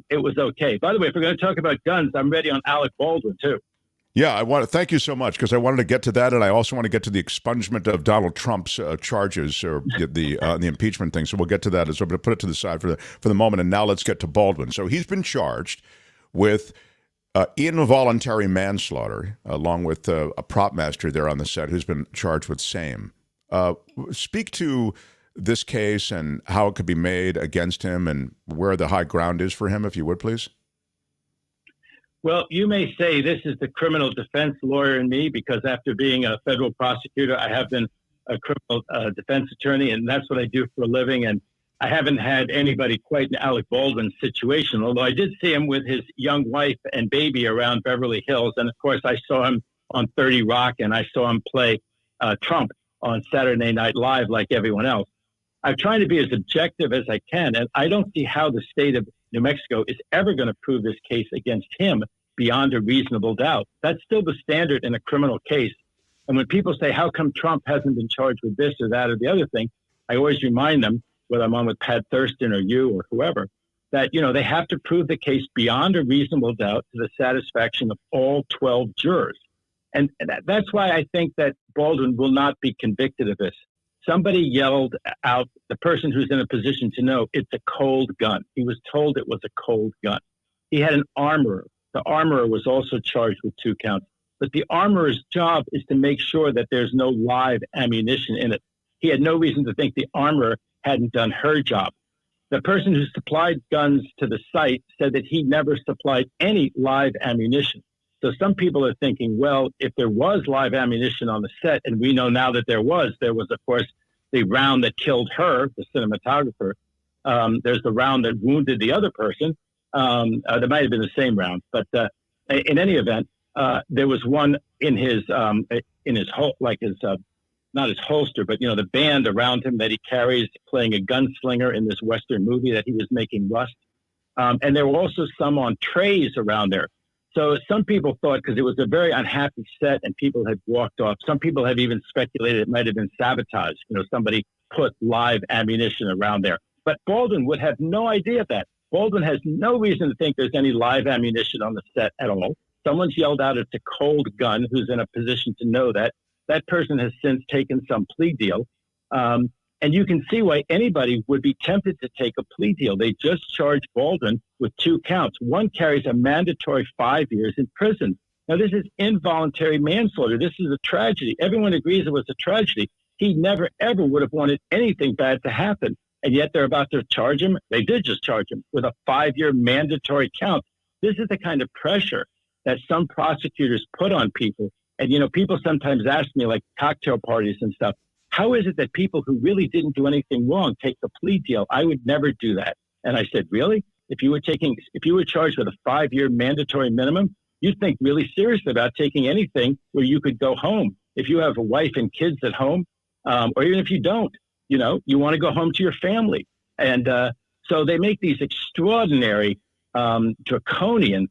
it was okay. By the way, if we're going to talk about guns, I'm ready on Alec Baldwin, too. Yeah, thank you so much, because I wanted to get to that, and I also want to get to the expungement of Donald Trump's charges or the impeachment thing. So we'll get to that. So I'm going to put it to the side for the moment, and now let's get to Baldwin. So he's been charged with involuntary manslaughter, along with a prop master there on the set who's been charged with same. Speak to this case and how it could be made against him and where the high ground is for him, if you would, please. Well, you may say this is the criminal defense lawyer in me, because after being a federal prosecutor, I have been a criminal defense attorney, and that's what I do for a living. And I haven't had anybody quite in Alec Baldwin's situation, although I did see him with his young wife and baby around Beverly Hills. And of course, I saw him on 30 Rock, and I saw him play Trump on Saturday Night Live like everyone else. I'm trying to be as objective as I can, and I don't see how the state of New Mexico is ever going to prove this case against him beyond a reasonable doubt. That's still the standard in a criminal case. And when people say, how come Trump hasn't been charged with this or that or the other thing, I always remind them, whether I'm on with Pat Thurston or you or whoever, that, they have to prove the case beyond a reasonable doubt to the satisfaction of all 12 jurors. And that's why I think that Baldwin will not be convicted of this. somebody yelled out, the person who's in a position to know, it's a cold gun. He was told it was a cold gun. He had an armorer. The armorer was also charged with 2 counts. But the armorer's job is to make sure that there's no live ammunition in it. He had no reason to think the armorer hadn't done her job. The person who supplied guns to the site said that he never supplied any live ammunition. So some people are thinking, well, if there was live ammunition on the set, and we know now that there was, of course, the round that killed her, the cinematographer. There's the round that wounded the other person. There might have been the same round, but in any event, there was one in his not his holster, but the band around him that he carries, playing a gunslinger in this Western movie that he was making, Rust. And there were also some on trays around there. So some people thought, because it was a very unhappy set and people had walked off, some people have even speculated it might have been sabotage. Somebody put live ammunition around there. But Baldwin would have no idea of that. Baldwin has no reason to think there's any live ammunition on the set at all. Someone's yelled out it's a cold gun, who's in a position to know that. That person has since taken some plea deal. And you can see why anybody would be tempted to take a plea deal. They just charged Baldwin with 2 counts. One carries a mandatory 5 years in prison. Now, this is involuntary manslaughter. This is a tragedy. Everyone agrees it was a tragedy. He never, ever would have wanted anything bad to happen. And yet they're about to charge him. They did just charge him with a 5-year mandatory count. This is the kind of pressure that some prosecutors put on people. And, people sometimes ask me, like cocktail parties and stuff, how is it that people who really didn't do anything wrong take the plea deal? I would never do that. And I said, really? If you were charged with a 5-year mandatory minimum, you'd think really seriously about taking anything where you could go home. If you have a wife and kids at home, or even if you don't, you want to go home to your family. And so they make these extraordinary, draconian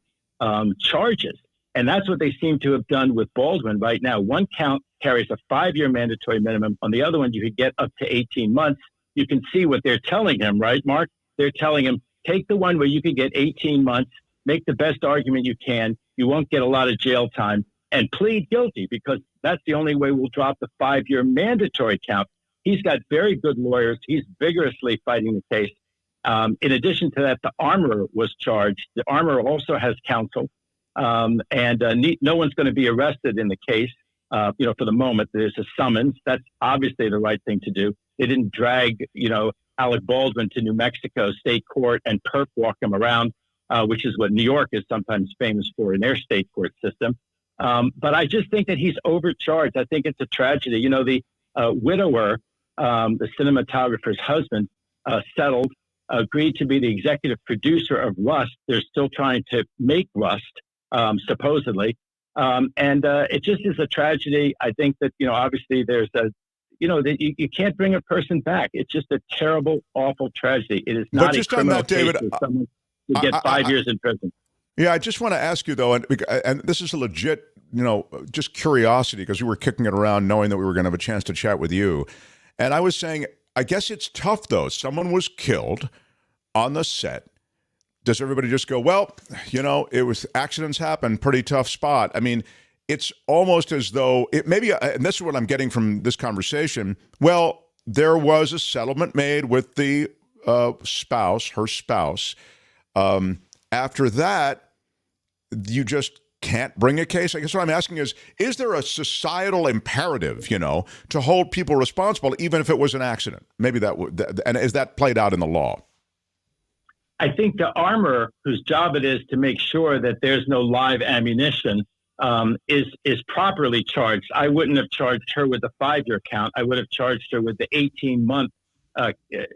charges. And that's what they seem to have done with Baldwin right now. One count carries a 5-year mandatory minimum. On the other one, you could get up to 18 months. You can see what they're telling him, right, Mark? They're telling him, take the one where you could get 18 months, make the best argument you can. You won't get a lot of jail time, and plead guilty, because that's the only way we'll drop the 5-year mandatory count. He's got very good lawyers. He's vigorously fighting the case. In addition to that, the armorer was charged. The armorer also has counsel. And no one's going to be arrested in the case. For the moment, there's a summons. That's obviously the right thing to do. They didn't drag, Alec Baldwin to New Mexico State Court and perp walk him around, which is what New York is sometimes famous for in their state court system. But I just think that he's overcharged. I think it's a tragedy. The widower, the cinematographer's husband, settled, agreed to be the executive producer of Rust. They're still trying to make Rust. Supposedly. It just is a tragedy. I think that, obviously there's that you can't bring a person back. It's just a terrible, awful tragedy. It is not just a criminal on that, David, case for someone to get 5 years in prison. Yeah, I just want to ask you, though, and this is a legit, just curiosity, because we were kicking it around knowing that we were going to have a chance to chat with you. And I was saying, I guess it's tough, though. Someone was killed on the set. Does everybody just go, well, it was accidents happen, pretty tough spot? I mean, it's almost as though it maybe, and this is what I'm getting from this conversation. Well, there was a settlement made with the her spouse. After that, you just can't bring a case. I guess what I'm asking is there a societal imperative, to hold people responsible, even if it was an accident? Maybe and is that played out in the law? I think the armorer, whose job it is to make sure that there's no live ammunition, is properly charged. I wouldn't have charged her with the 5-year count. I would have charged her with the 18-month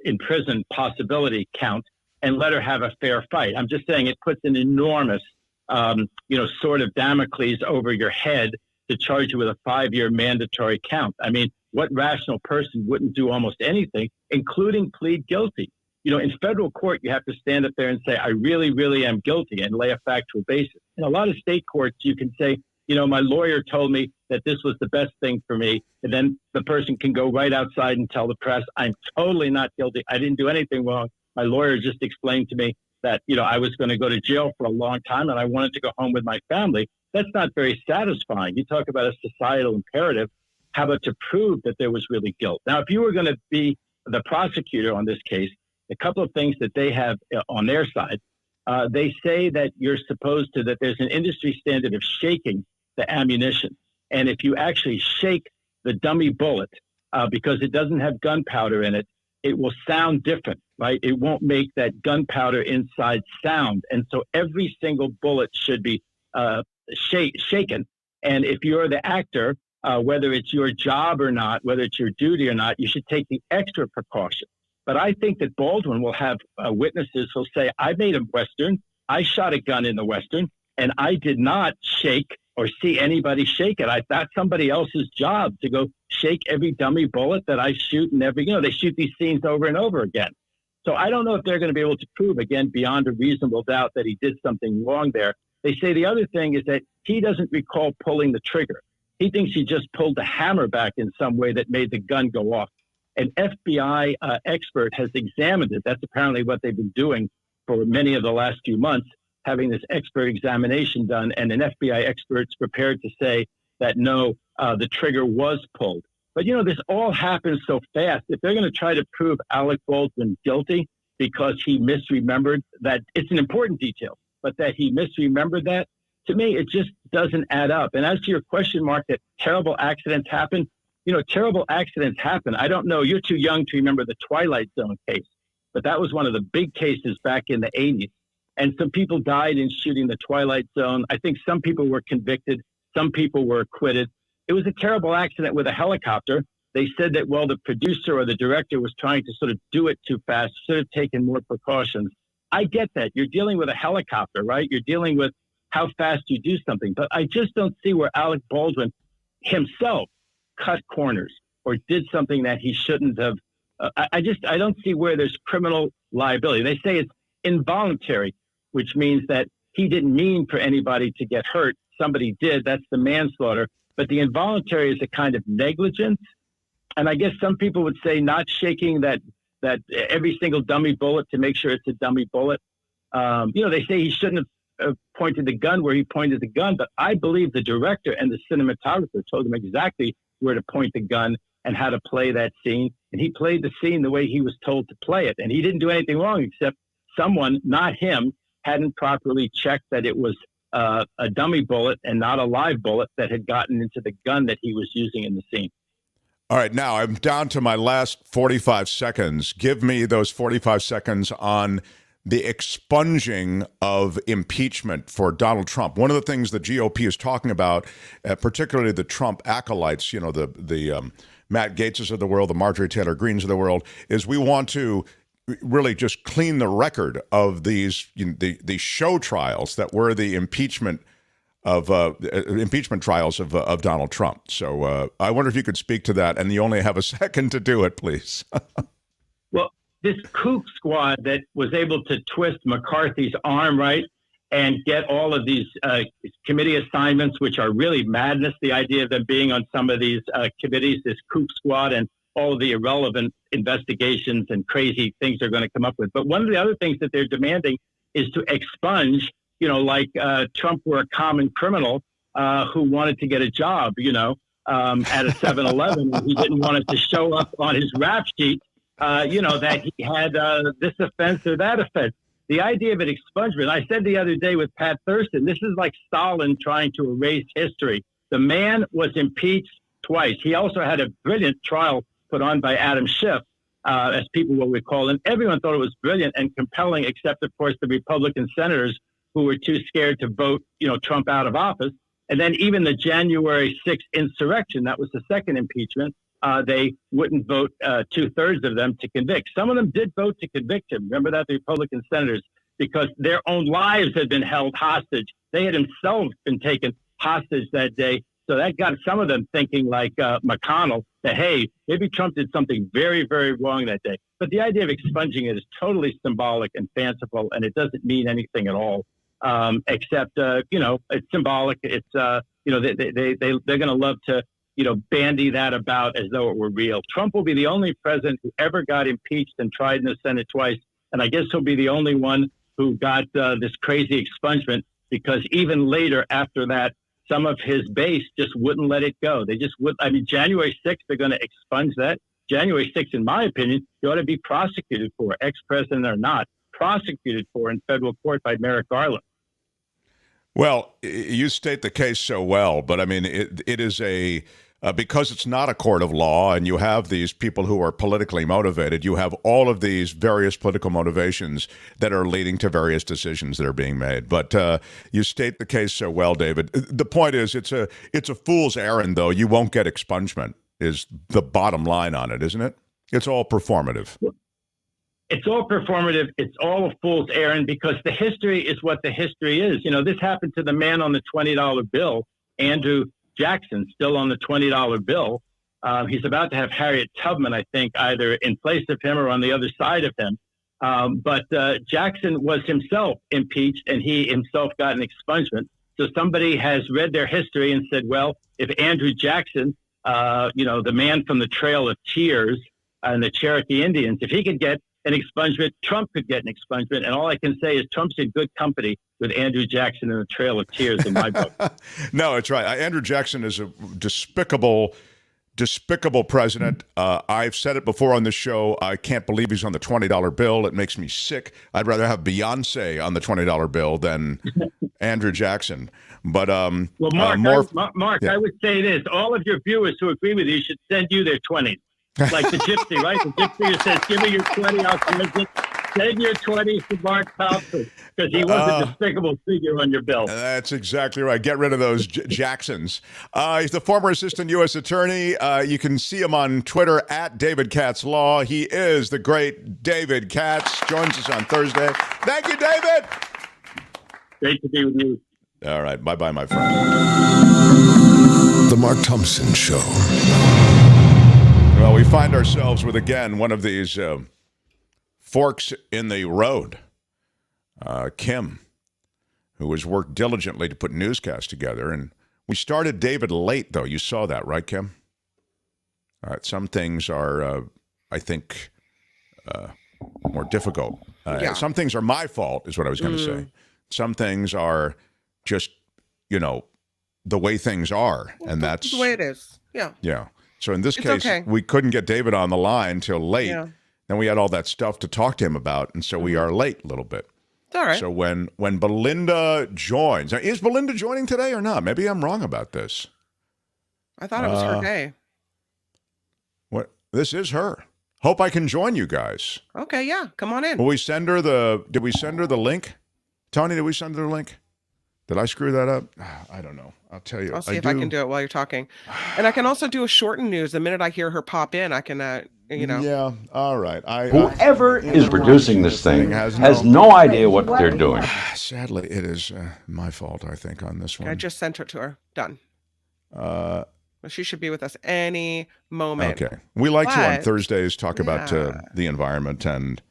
in prison possibility count and let her have a fair fight. I'm just saying it puts an enormous, sort of Damocles over your head to charge you with a 5-year mandatory count. I mean, what rational person wouldn't do almost anything, including plead guilty? In federal court, you have to stand up there and say, I really, really am guilty, and lay a factual basis. In a lot of state courts, you can say, my lawyer told me that this was the best thing for me. And then the person can go right outside and tell the press, I'm totally not guilty. I didn't do anything wrong. My lawyer just explained to me that, I was going to go to jail for a long time and I wanted to go home with my family. That's not very satisfying. You talk about a societal imperative. How about to prove that there was really guilt? Now, if you were going to be the prosecutor on this case, a couple of things that they have on their side, they say that you're supposed to, that there's an industry standard of shaking the ammunition. And if you actually shake the dummy bullet, because it doesn't have gunpowder in it, it will sound different, right? It won't make that gunpowder inside sound. And so every single bullet should be shaken. And if you're the actor, whether it's your job or not, whether it's your duty or not, you should take the extra precaution. But I think that Baldwin will have witnesses who'll say, I made a Western, I shot a gun in the Western, and I did not shake or see anybody shake it. That's somebody else's job to go shake every dummy bullet that I shoot and they shoot these scenes over and over again. So I don't know if they're going to be able to prove, again, beyond a reasonable doubt that he did something wrong there. They say the other thing is that he doesn't recall pulling the trigger. He thinks he just pulled the hammer back in some way that made the gun go off. An FBI expert has examined it. That's apparently what they've been doing for many of the last few months, having this expert examination done. And an FBI expert's prepared to say that no, the trigger was pulled. But, this all happens so fast. If they're going to try to prove Alec Baldwin guilty because he misremembered that, it's an important detail, but that he misremembered that, to me, it just doesn't add up. And as to your question, Mark, that terrible accidents happen, terrible accidents happen. I don't know. You're too young to remember the Twilight Zone case, but that was one of the big cases back in the 80s. And some people died in shooting the Twilight Zone. I think some people were convicted. Some people were acquitted. It was a terrible accident with a helicopter. They said that, well, the producer or the director was trying to sort of do it too fast, should have taken more precautions. I get that. You're dealing with a helicopter, right? You're dealing with how fast you do something. But I just don't see where Alec Baldwin himself cut corners or did something that he shouldn't have. I don't see where there's criminal liability. They say it's involuntary, which means that he didn't mean for anybody to get hurt. Somebody did. That's the manslaughter. But the involuntary is a kind of negligence. And I guess some people would say not shaking that every single dummy bullet to make sure it's a dummy bullet. They say he shouldn't have pointed the gun where he pointed the gun, but I believe the director and the cinematographer told him exactly where to point the gun and how to play that scene. And he played the scene the way he was told to play it. And he didn't do anything wrong, except someone, not him, hadn't properly checked that it was a dummy bullet and not a live bullet that had gotten into the gun that he was using in the scene. All right, now I'm down to my last 45 seconds. Give me those 45 seconds on the expunging of impeachment for Donald Trump. One of the things the GOP is talking about, particularly the Trump acolytes, the Matt Gaetzes of the world, the Marjorie Taylor Greens of the world, is we want to really just clean the record of these the show trials that were the impeachment trials of Donald Trump. So I wonder if you could speak to that, and you only have a second to do it, please. Well, this kook squad that was able to twist McCarthy's arm, right, and get all of these committee assignments, which are really madness, the idea of them being on some of these committees, this kook squad, and all of the irrelevant investigations and crazy things they're going to come up with. But one of the other things that they're demanding is to expunge, like Trump were a common criminal who wanted to get a job, at a 7-Eleven. And he didn't want it to show up on his rap sheet, that he had this offense or that offense. The idea of an expungement, I said the other day with Pat Thurston, this is like Stalin trying to erase history. The man was impeached twice. He also had a brilliant trial put on by Adam Schiff, as people will recall, and everyone thought it was brilliant and compelling, except, of course, the Republican senators who were too scared to vote, Trump out of office. And then even the January 6th insurrection, that was the second impeachment, they wouldn't vote 2/3 of them to convict. Some of them did vote to convict him. Remember that, the Republican senators, because their own lives had been held hostage. They had themselves been taken hostage that day. So that got some of them thinking, like McConnell, that, hey, maybe Trump did something very, very wrong that day. But the idea of expunging it is totally symbolic and fanciful, and it doesn't mean anything at all, except, it's symbolic. It's, they're going to love to, bandy that about as though it were real. Trump will be the only president who ever got impeached and tried in the Senate twice. And I guess he'll be the only one who got this crazy expungement, because even later after that, some of his base just wouldn't let it go. They just would. I mean, January 6th, they're going to expunge that. January 6th, in my opinion, you ought to be prosecuted for, ex-president or not, prosecuted for in federal court by Merrick Garland. Well, you state the case so well, but I mean, it is because it's not a court of law and you have these people who are politically motivated, you have all of these various political motivations that are leading to various decisions that are being made. But you state the case so well, David. The point is, it's a fool's errand, though. You won't get expungement is the bottom line on it, isn't it? It's all performative. It's all performative. It's all a fool's errand because the history is what the history is. You know, this happened to the man on the $20 bill, Andrew Jackson, still on the $20 bill. He's about to have Harriet Tubman, I think, either in place of him or on the other side of him. But Jackson was himself impeached, and he himself got an expungement. So somebody has read their history and said, well, if Andrew Jackson, the man from the Trail of Tears and the Cherokee Indians, if he could get an expungement, Trump could get an expungement. And all I can say is Trump's in good company with Andrew Jackson and the Trail of Tears in my book. No, it's right. Andrew Jackson is a despicable president. I've said it before on this show. I can't believe he's on the $20 bill. It makes me sick. I'd rather have Beyonce on the $20 bill than Andrew Jackson. But well, Mark, yeah. I would say this: all of your viewers who agree with you should send you their 20s. Like the gypsy, right? The gypsy who says, give me your 20, I'll commit it. Send your 20s to Mark Thompson because he was a despicable figure on your bill. That's exactly right. Get rid of those Jacksons. He's the former assistant U.S. attorney. You can see him on Twitter at David Katz Law. He is the great David Katz. Joins us on Thursday. Thank you, David. Great to be with you. All right. Bye-bye, my friend. The Mark Thompson Show. Well, we find ourselves with, again, one of these forks in the road. Kim, who has worked diligently to put newscasts together. And we started David late, though. You saw that, right, Kim? All right. Some things are, I think, more difficult. Yeah. Some things are my fault, is what I was going to say. Some things are just, the way things are. And that's the way it is. Yeah. Yeah. So in this It's case, okay. we couldn't get David on the line till late. Yeah. Then we had all that stuff to talk to him about, and so we are late a little bit. It's all right. So when Belinda joins, now, is Belinda joining today or not? Maybe I'm wrong about this. I thought it was her day. What? This is her. Hope I can join you guys. Okay, yeah. Come on in. Will we send her did we send her the link? Tony, did we send her the link? Did I screw that up? I don't know. I'll tell you. I'll see if I can do it while you're talking. And I can also do a shortened news. The minute I hear her pop in, I can, Yeah, all right. Whoever is producing this thing has no idea what they're doing. Sadly, it is my fault, I think, on this one. I just sent it to her. Done. She should be with us any moment. Okay. We like to on Thursdays talk about the environment and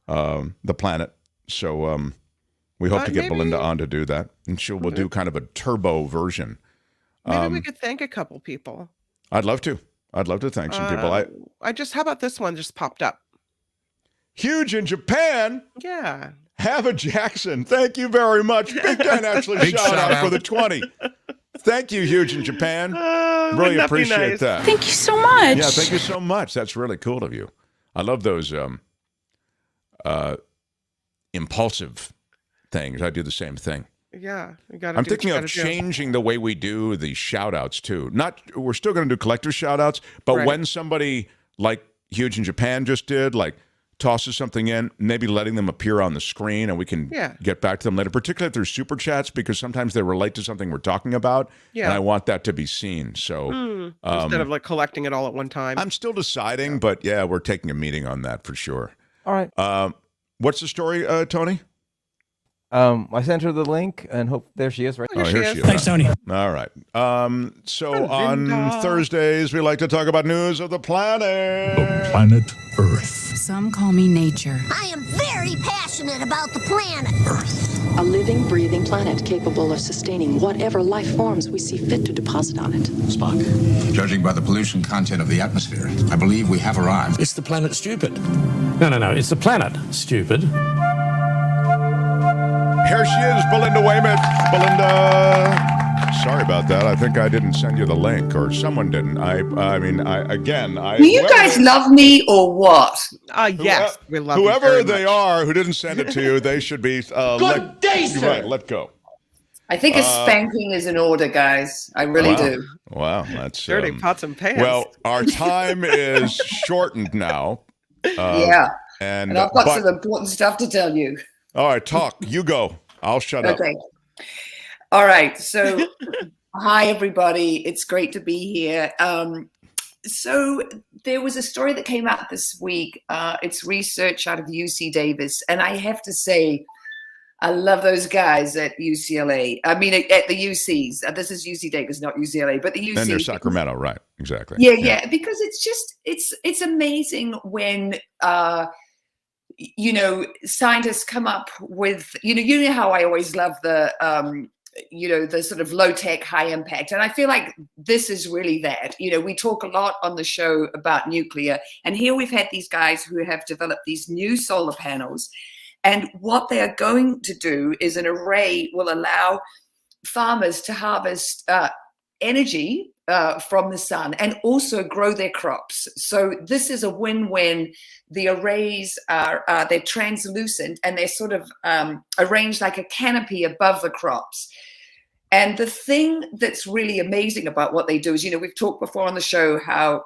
the planet. So we hope to get Belinda on to do that. And we'll do kind of a turbo version. Maybe we could thank a couple people. I'd love to. I'd love to thank some people. How about this one just popped up? Huge in Japan. Yeah. Have a Jackson. Thank you very much. Big Dan actually shout out for the 20. Thank you, Huge in Japan. Really appreciate that. Thank you so much. Yeah, thank you so much. That's really cool of you. I love those impulsive things. I do the same thing. Yeah, you gotta. I'm thinking of changing the way we do the shout outs too. We're still going to do collector shout outs, but when somebody like Huge in Japan just did, like tosses something in, maybe letting them appear on the screen and we can get back to them later, particularly if they're super chats, because sometimes they relate to something we're talking about. Yeah. And I want that to be seen. So instead of like collecting it all at one time. I'm still deciding, but yeah, we're taking a meeting on that for sure. All right. What's the story, Tony? I sent her the link and hope there she is. Right. Oh, here she is. Thanks, Tony. All right. So on Thursdays, we like to talk about news of the planet. The planet Earth. Some call me nature. I am very passionate about the planet. Earth. A living, breathing planet capable of sustaining whatever life forms we see fit to deposit on it. Spock, judging by the pollution content of the atmosphere, I believe we have arrived. It's the planet stupid. No. It's the planet stupid. Here she is, Belinda Waymouth. Belinda. Sorry about that. I think I didn't send you the link, or someone didn't. I mean, Do you guys love me or what? Yes, we love whoever you they are who didn't send it to you. They should be Good day, sir. Right, let go. I think a spanking is in order, guys. I really do. Wow, that's dirty pots and pans. Well, our time is shortened now. Yeah, and I've got some important stuff to tell you. All right, talk. You go. I'll shut up. Okay. All right. So, hi everybody. It's great to be here. So there was a story that came out this week. It's research out of UC Davis, and I have to say, I love those guys at UCLA. I mean, at the UCs. This is UC Davis, not UCLA, but the UC. And they're Sacramento, right? Exactly. Yeah. Because it's just it's amazing when scientists come up with you know how I always love the the sort of low tech, high impact, and I feel like this is really that. We talk a lot on the show about nuclear, and here we've had these guys who have developed these new solar panels. And what they are going to do is an array will allow farmers to harvest energy from the sun and also grow their crops. So this is a win-win. The arrays they're translucent and they're sort of arranged like a canopy above the crops. And the thing that's really amazing about what they do is, we've talked before on the show how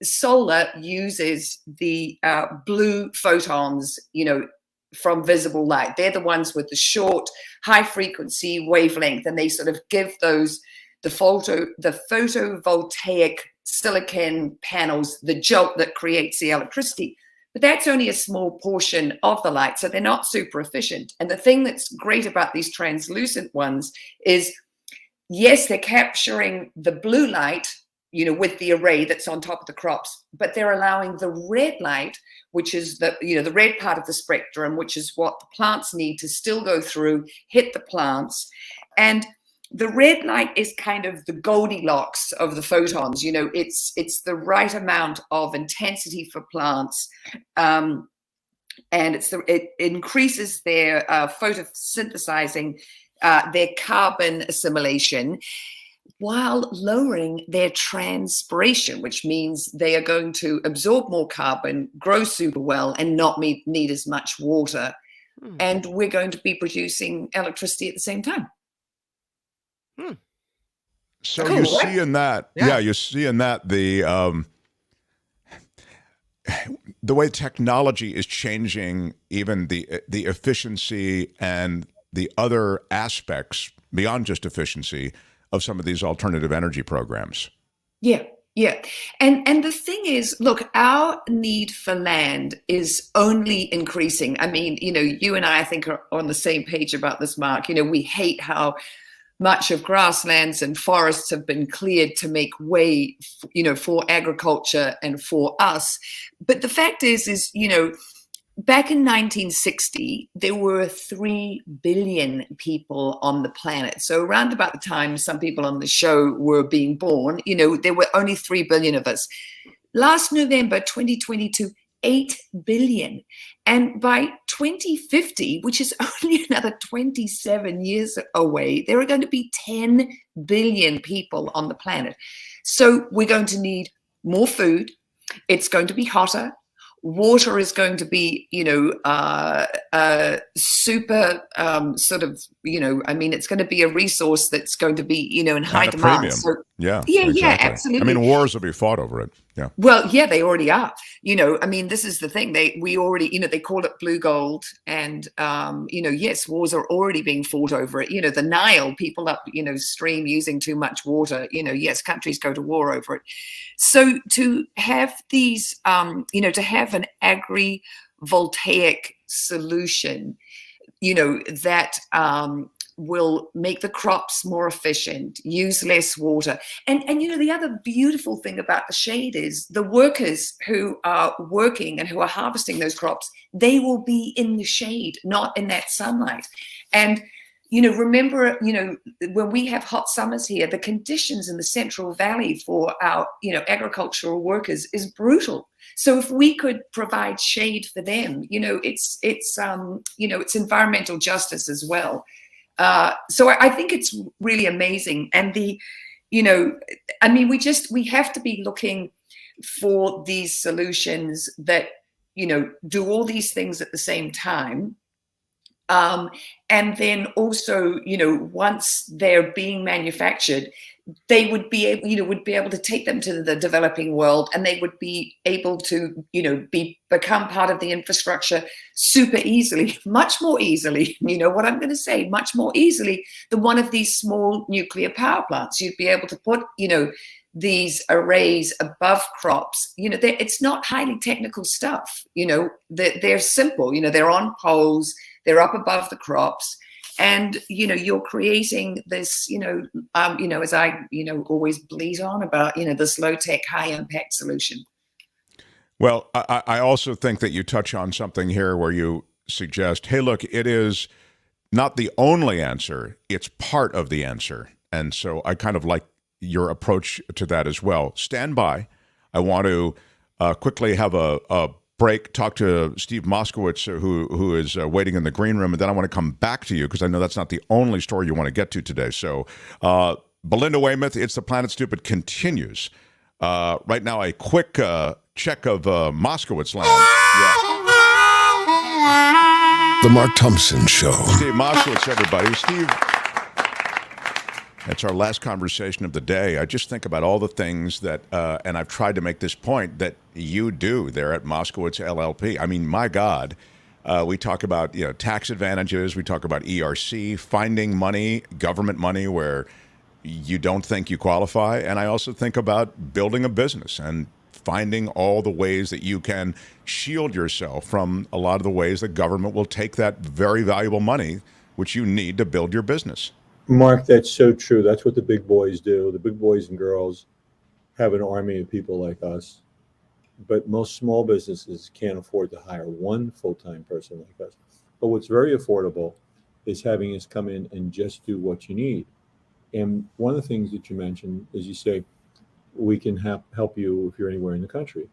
solar uses the blue photons, from visible light. They're the ones with the short, high frequency wavelength, and they sort of give the photovoltaic silicon panels the jolt that creates the electricity. But that's only a small portion of the light, so they're not super efficient. And the thing that's great about these translucent ones is, yes, they're capturing the blue light, with the array that's on top of the crops, but they're allowing the red light, which is the red part of the spectrum, which is what the plants need to still go through, hit the plants. And the red light is kind of the Goldilocks of the photons. It's the right amount of intensity for plants. And it increases their photosynthesizing, their carbon assimilation, while lowering their transpiration, which means they are going to absorb more carbon, grow super well, and not need as much water. And we're going to be producing electricity at the same time. So cool, you right? see in that, you see in that the way technology is changing, even the efficiency and the other aspects beyond just efficiency of some of these alternative energy programs. Yeah. And the thing is, look, our need for land is only increasing. I mean, you and I think are on the same page about this, Mark. We hate how much of grasslands and forests have been cleared to make way, for agriculture and for us. But the fact is, back in 1960, there were 3 billion people on the planet. So around about the time some people on the show were being born, there were only 3 billion of us. Last November, 2022, 8 billion. And by 2050, which is only another 27 years away, there are going to be 10 billion people on the planet. So we're going to need more food. It's going to be hotter. Water is going to be, super it's going to be a resource that's going to be, in high demand. So, yeah, exactly. Absolutely. I mean, wars will be fought over it. Yeah. Well, yeah, they already are. This is the thing. We already, they call it blue gold, and yes, wars are already being fought over it. The Nile, people up, stream using too much water. Yes, countries go to war over it. So to have these, to have an agri-voltaic solution, that will make the crops more efficient, use less water. And the other beautiful thing about the shade is the workers who are working and who are harvesting those crops, they will be in the shade, not in that sunlight. And remember, when we have hot summers here, the conditions in the Central Valley for our, agricultural workers is brutal. So if we could provide shade for them, it's environmental justice as well. So I think it's really amazing. And we have to be looking for these solutions that, do all these things at the same time. And then also, once they're being manufactured, they would be able to take them to the developing world, and they would be able to, become part of the infrastructure super easily, much more easily, what I'm going to say, much more easily than one of these small nuclear power plants. You'd be able to put, these arrays above crops. It's not highly technical stuff. They're simple. They're on poles. They're up above the crops, and you're creating this. As I always bleat on about this low tech, high impact solution. Well, I also think that you touch on something here where you suggest, hey, look, it is not the only answer; it's part of the answer, and so I kind of like your approach to that as well. Stand by. I want to quickly have a break, talk to Steve Moskowitz, who is waiting in the green room, and then I want to come back to you because I know that's not the only story you want to get to today. So Belinda Waymouth, It's the Planet Stupid continues. Right now, a quick check of Moskowitz land. Yeah. The Mark Thompson Show. Steve Moskowitz, everybody. Steve, that's our last conversation of the day. I just think about all the things that, and I've tried to make this point, that you do there at Moskowitz LLP. I mean, my God, we talk about tax advantages. We talk about ERC, finding money, government money where you don't think you qualify. And I also think about building a business and finding all the ways that you can shield yourself from a lot of the ways the government will take that very valuable money, which you need to build your business. Mark, that's so true. That's what the big boys do. The big boys and girls have an army of people like us, but most small businesses can't afford to hire one full-time person like us. But what's very affordable is having us come in and just do what you need. And one of the things that you mentioned is you say, we can help you if you're anywhere in the country.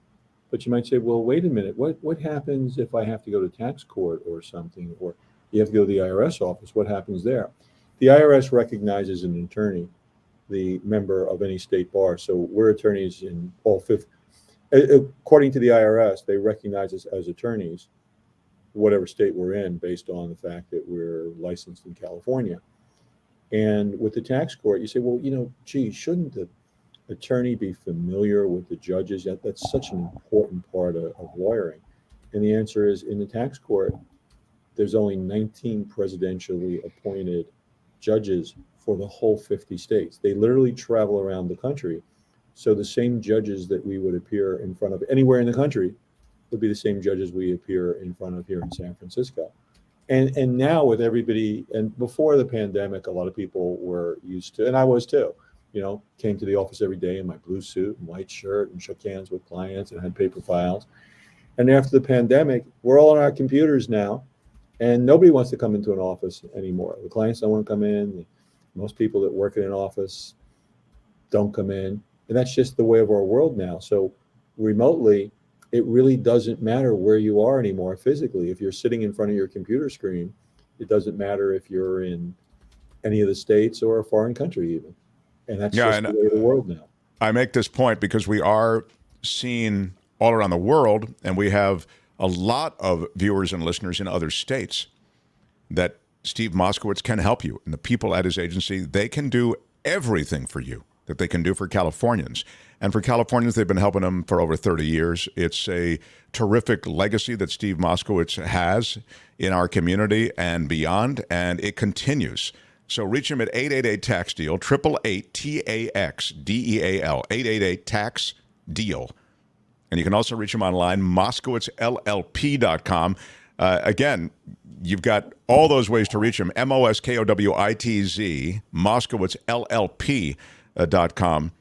But you might say, well, wait a minute, what happens if I have to go to tax court or something, or you have to go to the IRS office? What happens there? The IRS recognizes an attorney, the member of any state bar. So we're attorneys in all 50. According to the IRS, they recognize us as attorneys, whatever state we're in, based on the fact that we're licensed in California. And with the tax court, you say, well, gee, shouldn't the attorney be familiar with the judges? That's such an important part of lawyering. And the answer is, in the tax court, there's only 19 presidentially appointed judges for the whole 50 states. They literally travel around the country. So the same judges that we would appear in front of anywhere in the country would be the same judges we appear in front of here in San Francisco. And now with everybody, and before the pandemic, a lot of people were used to, and I was too, came to the office every day in my blue suit and white shirt and shook hands with clients and had paper files. And after the pandemic, we're all on our computers now. And nobody wants to come into an office anymore. The clients don't want to come in. Most people that work in an office don't come in. And that's just the way of our world now. So remotely, it really doesn't matter where you are anymore physically. If you're sitting in front of your computer screen, it doesn't matter if you're in any of the states or a foreign country even. And that's just the way of the world now. I make this point because we are seen all around the world, and we have a lot of viewers and listeners in other states that Steve Moskowitz can help you. And the people at his agency, they can do everything for you that they can do for Californians. And for Californians, they've been helping them for over 30 years. It's a terrific legacy that Steve Moskowitz has in our community and beyond, and it continues. So reach him at 888-TAX-DEAL, 888-TAX-DEAL, 888-TAX-DEAL. And you can also reach him online, MoskowitzLLP.com. Again, you've got all those ways to reach him, Moskowitz, MoskowitzLLP.com.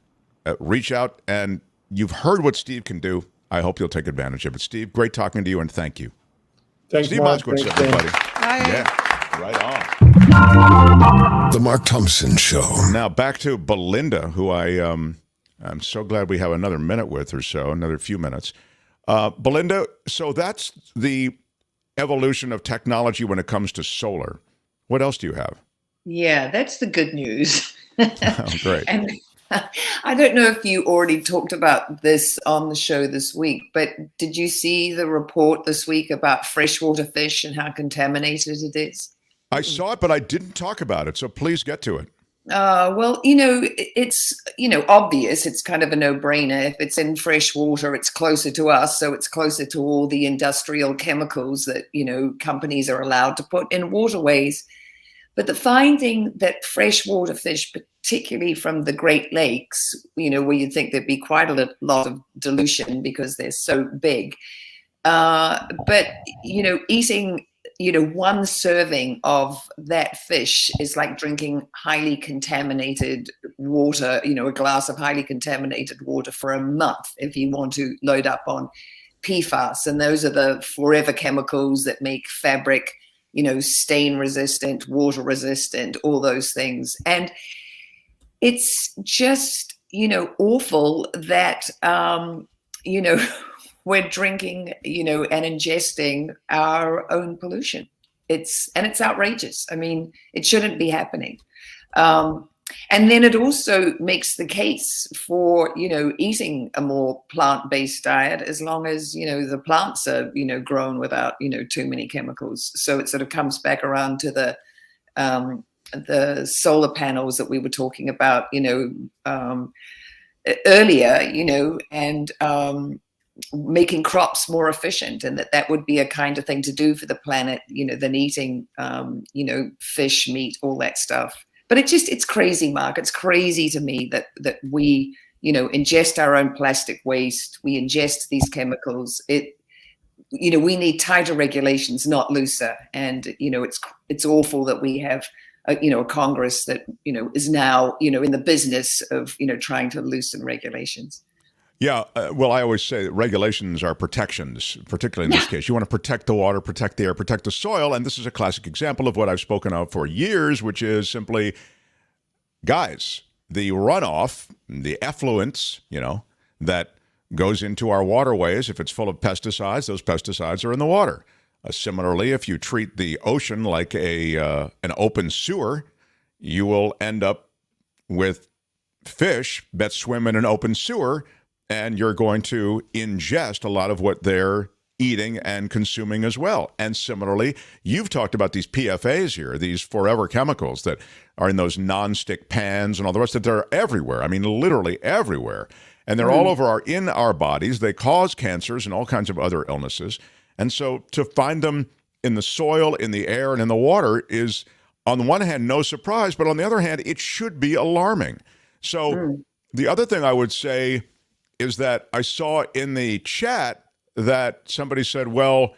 Reach out, and you've heard what Steve can do. I hope you'll take advantage of it. Steve, great talking to you, and thank you. Thanks, Steve Mark. Moskowitz, Thanks, everybody. Hi. Yeah, right on. The Mark Thompson Show. Now back to Belinda, who I'm so glad we have another minute with or so, another few minutes. Belinda, so that's the evolution of technology when it comes to solar. What else do you have? Yeah, that's the good news. Oh, great. And I don't know if you already talked about this on the show this week, but did you see the report this week about freshwater fish and how contaminated it is? I saw it, but I didn't talk about it. So please get to it. Well, it's, obvious. It's kind of a no-brainer. If it's in fresh water, it's closer to us. So it's closer to all the industrial chemicals that, companies are allowed to put in waterways. But the finding that freshwater fish, particularly from the Great Lakes, where you'd think there'd be quite a lot of dilution because they're so big. But, eating one serving of that fish is like drinking highly contaminated water, a glass of highly contaminated water for a month if you want to load up on PFAS. And those are the forever chemicals that make fabric, stain resistant, water resistant, all those things. And it's just, awful that, we're drinking, and ingesting our own pollution. It's outrageous. I mean, it shouldn't be happening. And then it also makes the case for, eating a more plant-based diet as long as, the plants are, grown without, too many chemicals. So it sort of comes back around to the solar panels that we were talking about, earlier, and making crops more efficient, and that would be a kind of thing to do for the planet, than eating, fish, meat, all that stuff. But it's crazy, Mark. It's crazy to me that we, ingest our own plastic waste. We ingest these chemicals. We need tighter regulations, not looser. And, it's awful that we have, a Congress that, is now, in the business of, trying to loosen regulations. Yeah, well, I always say that regulations are protections, particularly in this case. You want to protect the water, protect the air, protect the soil, and this is a classic example of what I've spoken of for years, which is simply, guys, the runoff, the effluents, that goes into our waterways, if it's full of pesticides, those pesticides are in the water. Similarly, if you treat the ocean like an open sewer, you will end up with fish that swim in an open sewer, and you're going to ingest a lot of what they're eating and consuming as well. And similarly, you've talked about these PFAs here, these forever chemicals that are in those nonstick pans and all the rest, that they're everywhere. I mean, literally everywhere. And they're all over in our bodies. They cause cancers and all kinds of other illnesses. And so to find them in the soil, in the air, and in the water is, on the one hand, no surprise, but on the other hand, it should be alarming. So the other thing I would say is that I saw in the chat that somebody said, well,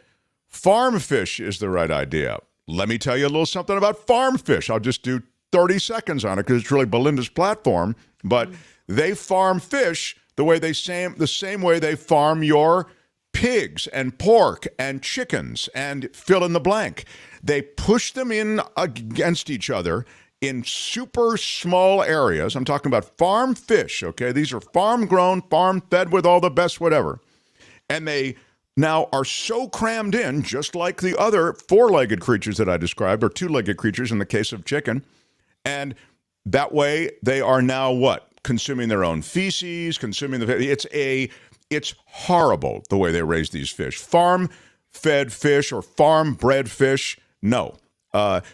farm fish is the right idea. Let me tell you a little something about farm fish. I'll just do 30 seconds on it because it's really Belinda's platform. But they farm fish the same way they farm your pigs and pork and chickens and fill in the blank. They push them in against each other in super small areas. I'm talking about farm fish, okay? These are farm-grown, farm-fed with all the best whatever. And they now are so crammed in, just like the other four-legged creatures that I described, or two-legged creatures in the case of chicken. And that way they are now what? Consuming their own feces, consuming it's horrible the way they raise these fish. Farm-fed fish or farm-bred fish, no.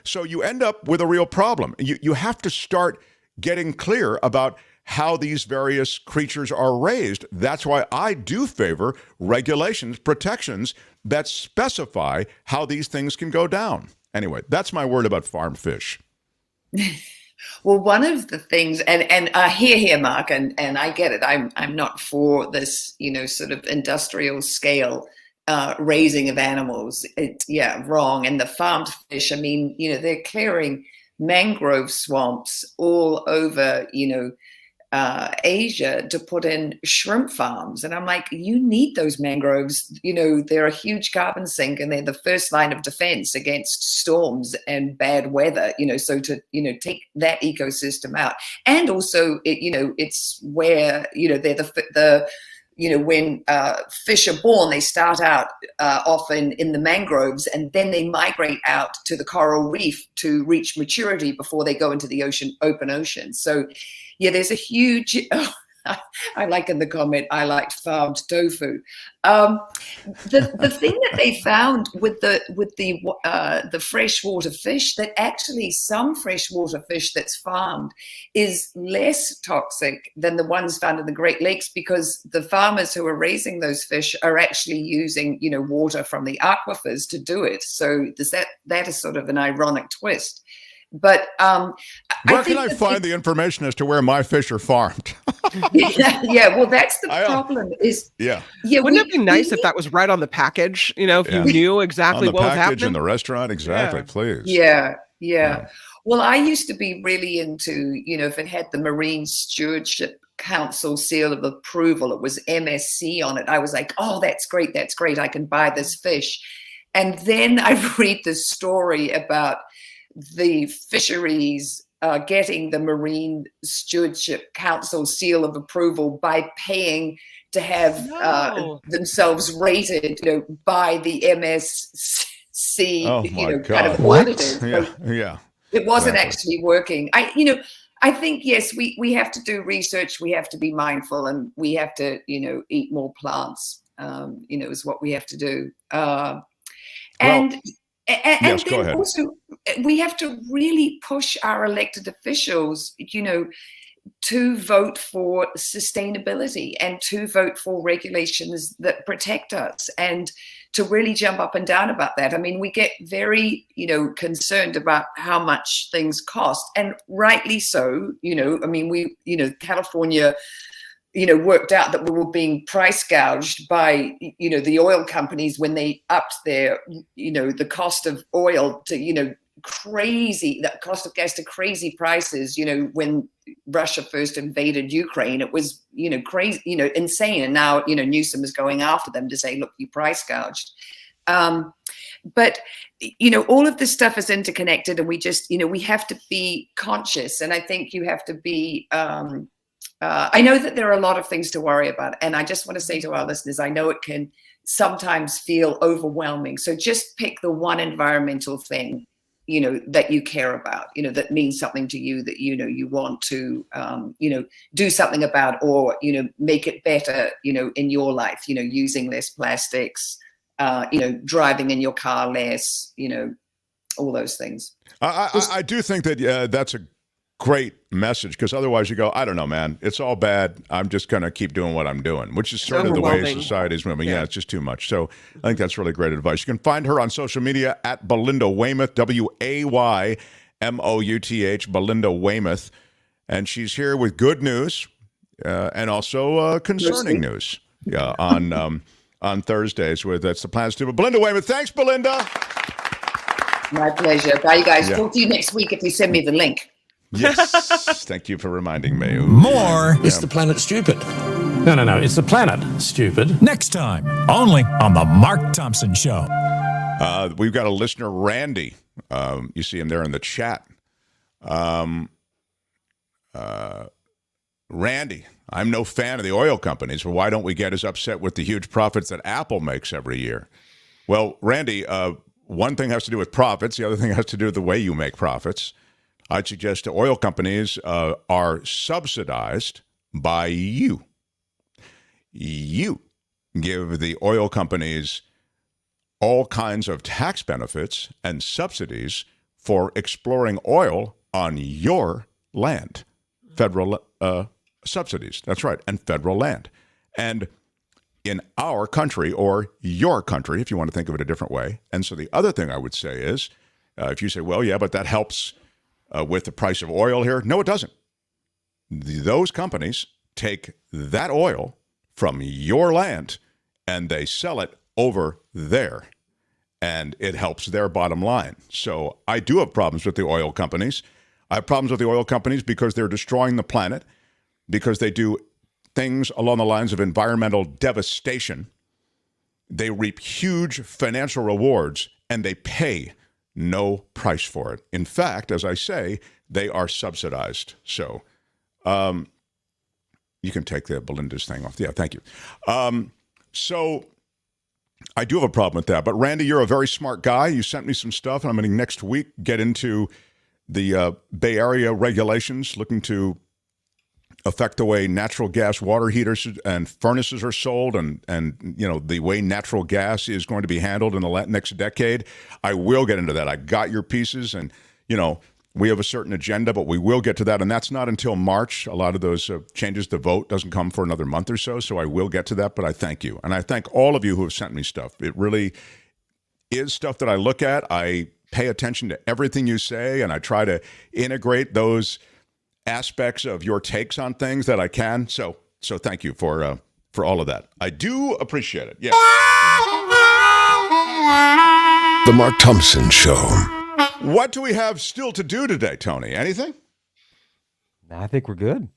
So you end up with a real problem. You have to start getting clear about how these various creatures are raised. That's why I do favor regulations, protections that specify how these things can go down. Anyway, that's my word about farm fish. Well, one of the things, and here, Mark, and I get it. I'm not for this, sort of industrial scale raising of animals. Wrong. And the farmed fish, I mean, they're clearing mangrove swamps all over, Asia to put in shrimp farms. And I'm like, you need those mangroves. They're a huge carbon sink, and they're the first line of defense against storms and bad weather, so to, take that ecosystem out. And also, it's where, they're when fish are born, they start out often in the mangroves, and then they migrate out to the coral reef to reach maturity before they go into the open ocean. So, yeah, there's a huge. I like in the comment, I liked farmed tofu. The thing that they found with the freshwater fish, that actually some freshwater fish that's farmed is less toxic than the ones found in the Great Lakes, because the farmers who are raising those fish are actually using, water from the aquifers to do it. So that is sort of an ironic twist. But where can I find the information as to where my fish are farmed? yeah, well, that's the problem. Wouldn't it be nice if that was right on the package? If you knew exactly what was happening on the package in the restaurant, exactly. Please. Yeah. Well, I used to be really into, if it had the Marine Stewardship Council seal of approval, it was MSC on it. I was like, oh, that's great. I can buy this fish. And then I read this story about the fisheries getting the Marine Stewardship Council seal of approval by paying to have themselves rated, by the MSC, kind of auditors. Yeah. It wasn't actually working. I think, yes, we have to do research. We have to be mindful, and we have to, eat more plants, is what we have to do. And yes, go then ahead. Also, we have to really push our elected officials, to vote for sustainability and to vote for regulations that protect us, and to really jump up and down about that. I mean, we get very, concerned about how much things cost, and rightly so. California, worked out that we were being price gouged by, the oil companies when they upped their, the cost of oil to, the cost of gas to crazy prices, when Russia first invaded Ukraine. It was, crazy, insane. And now, Newsom is going after them to say, look, you price gouged. But, all of this stuff is interconnected, and we just, we have to be conscious. And I think you have to be, I know that there are a lot of things to worry about, and I just want to say to our listeners, I know it can sometimes feel overwhelming. So just pick the one environmental thing, that you care about, that means something to you, that, you want to, do something about, or, make it better, in your life, using less plastics, driving in your car less, all those things. I do think that that's a great message, because otherwise you go, I don't know, man, it's all bad. I'm just going to keep doing what I'm doing, which is sort of the way society's moving. Yeah, it's just too much. So I think that's really great advice. You can find her on social media at Belinda Waymouth, Waymouth, Belinda Waymouth. And she's here with good news and also concerning news on Thursdays with That's the Plan Stupid. Belinda Waymouth. Thanks, Belinda. My pleasure. Bye, you guys. Talk to you next week if you send me the link. Yes. Thank you for reminding me. More is the planet stupid. No. It's the planet stupid. Next time, only on the Mark Thompson Show. We've got a listener, Randy. You see him there in the chat. Randy, I'm no fan of the oil companies, but why don't we get as upset with the huge profits that Apple makes every year? Well, Randy, one thing has to do with profits. The other thing has to do with the way you make profits. I'd suggest the oil companies are subsidized by you. You give the oil companies all kinds of tax benefits and subsidies for exploring oil on your land. Federal subsidies, that's right, and federal land. And in our country, or your country, if you want to think of it a different way. And so the other thing I would say is, if you say, well, yeah, but that helps with the price of oil here. No, it doesn't. Those companies take that oil from your land and they sell it over there, and it helps their bottom line. So I do have problems with the oil companies. I have problems with the oil companies because they're destroying the planet, because they do things along the lines of environmental devastation. They reap huge financial rewards, and they pay no price for it. In fact, as I say, they are subsidized. So You can take the Belinda's thing off. Yeah, thank you. So I do have a problem with that. But Randy, you're a very smart guy. You sent me some stuff, and I'm going to next week get into the Bay Area regulations looking to affect the way natural gas water heaters and furnaces are sold, and the way natural gas is going to be handled in the next decade. I will get into that. I got your pieces, and we have a certain agenda, but we will get to that, and that's not until March. A lot of those changes to vote doesn't come for another month or so I will get to that, but I thank you. And I thank all of you who have sent me stuff. It really is stuff that I look at. I pay attention to everything you say, and I try to integrate those aspects of your takes on things that I can. So thank you for all of that. I do appreciate it. Yeah. The Mark Thompson Show. What do we have still to do today, Tony? Anything? I think we're good.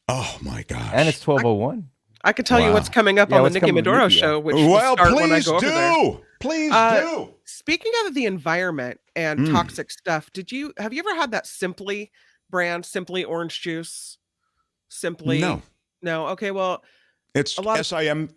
Oh my gosh. And it's 12:01. I could tell you what's coming up on the Nikki Maduro show, which will start when I go over there. Please do. Speaking of the environment and toxic stuff, have you ever had that Simply brand, Simply orange juice? Simply? No. Okay, well, it's S-I-M-P-L-Y?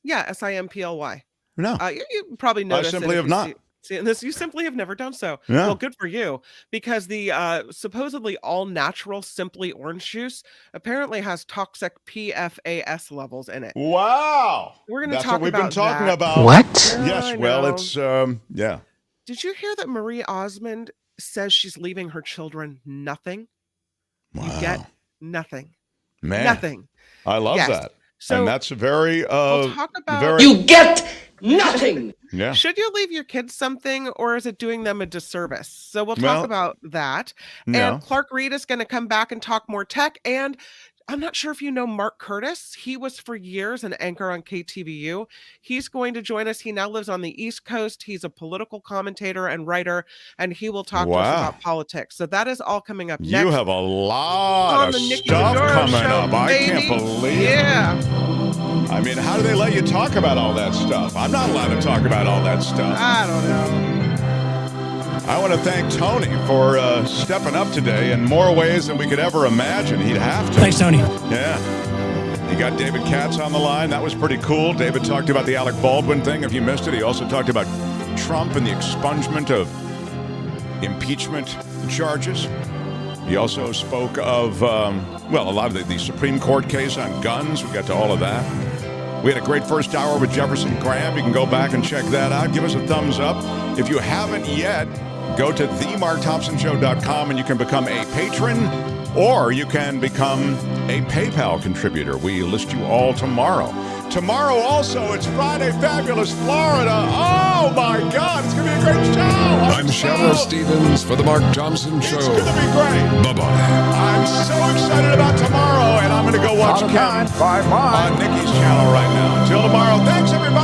Yeah, S-I-M-P-L-Y. No. You probably noticed. I simply have not. You simply have never done so. Yeah. Well, good for you, because the supposedly all-natural Simply orange juice apparently has toxic PFAS levels in it. Wow. We're going to talk what we've about been talking that. about. What? Yes, well, it's, yeah. Did you hear that Marie Osmond says she's leaving her children nothing? Wow. You get nothing. Man. Nothing. I love that. So and that's a very, we'll talk about You get nothing. Yeah. Should you leave your kids something, or is it doing them a disservice? So we'll talk about that. And Clark Reed is going to come back and talk more tech. And I'm not sure if you know Mark Curtis. He was for years an anchor on KTVU. He's going to join us. He now lives on the East Coast. He's a political commentator and writer, and he will talk to us about politics. So that is all coming up next. You have a lot of stuff coming up. I can't believe it. Yeah. I mean, how do they let you talk about all that stuff? I'm not allowed to talk about all that stuff. I don't know. I want to thank Tony for stepping up today in more ways than we could ever imagine. He'd have to. Thanks, Tony. Yeah. You got David Katz on the line. That was pretty cool. David talked about the Alec Baldwin thing, if you missed it. He also talked about Trump and the expungement of impeachment charges. He also spoke of, a lot of the Supreme Court case on guns. We got to all of that. We had a great first hour with Jefferson Graham. You can go back and check that out. Give us a thumbs up. If you haven't yet, go to themarkthompsonshow.com and you can become a patron, or you can become a PayPal contributor. We list you all tomorrow. Tomorrow also, it's Friday Fabulous Florida. Oh my God, it's going to be a great show. I'm Cheryl Stevens for the Mark Thompson Show. It's going to be great. Bye-bye. I'm so excited about tomorrow, and I'm going to go watch Kim on Nikki's channel right now. Until tomorrow, thanks everybody.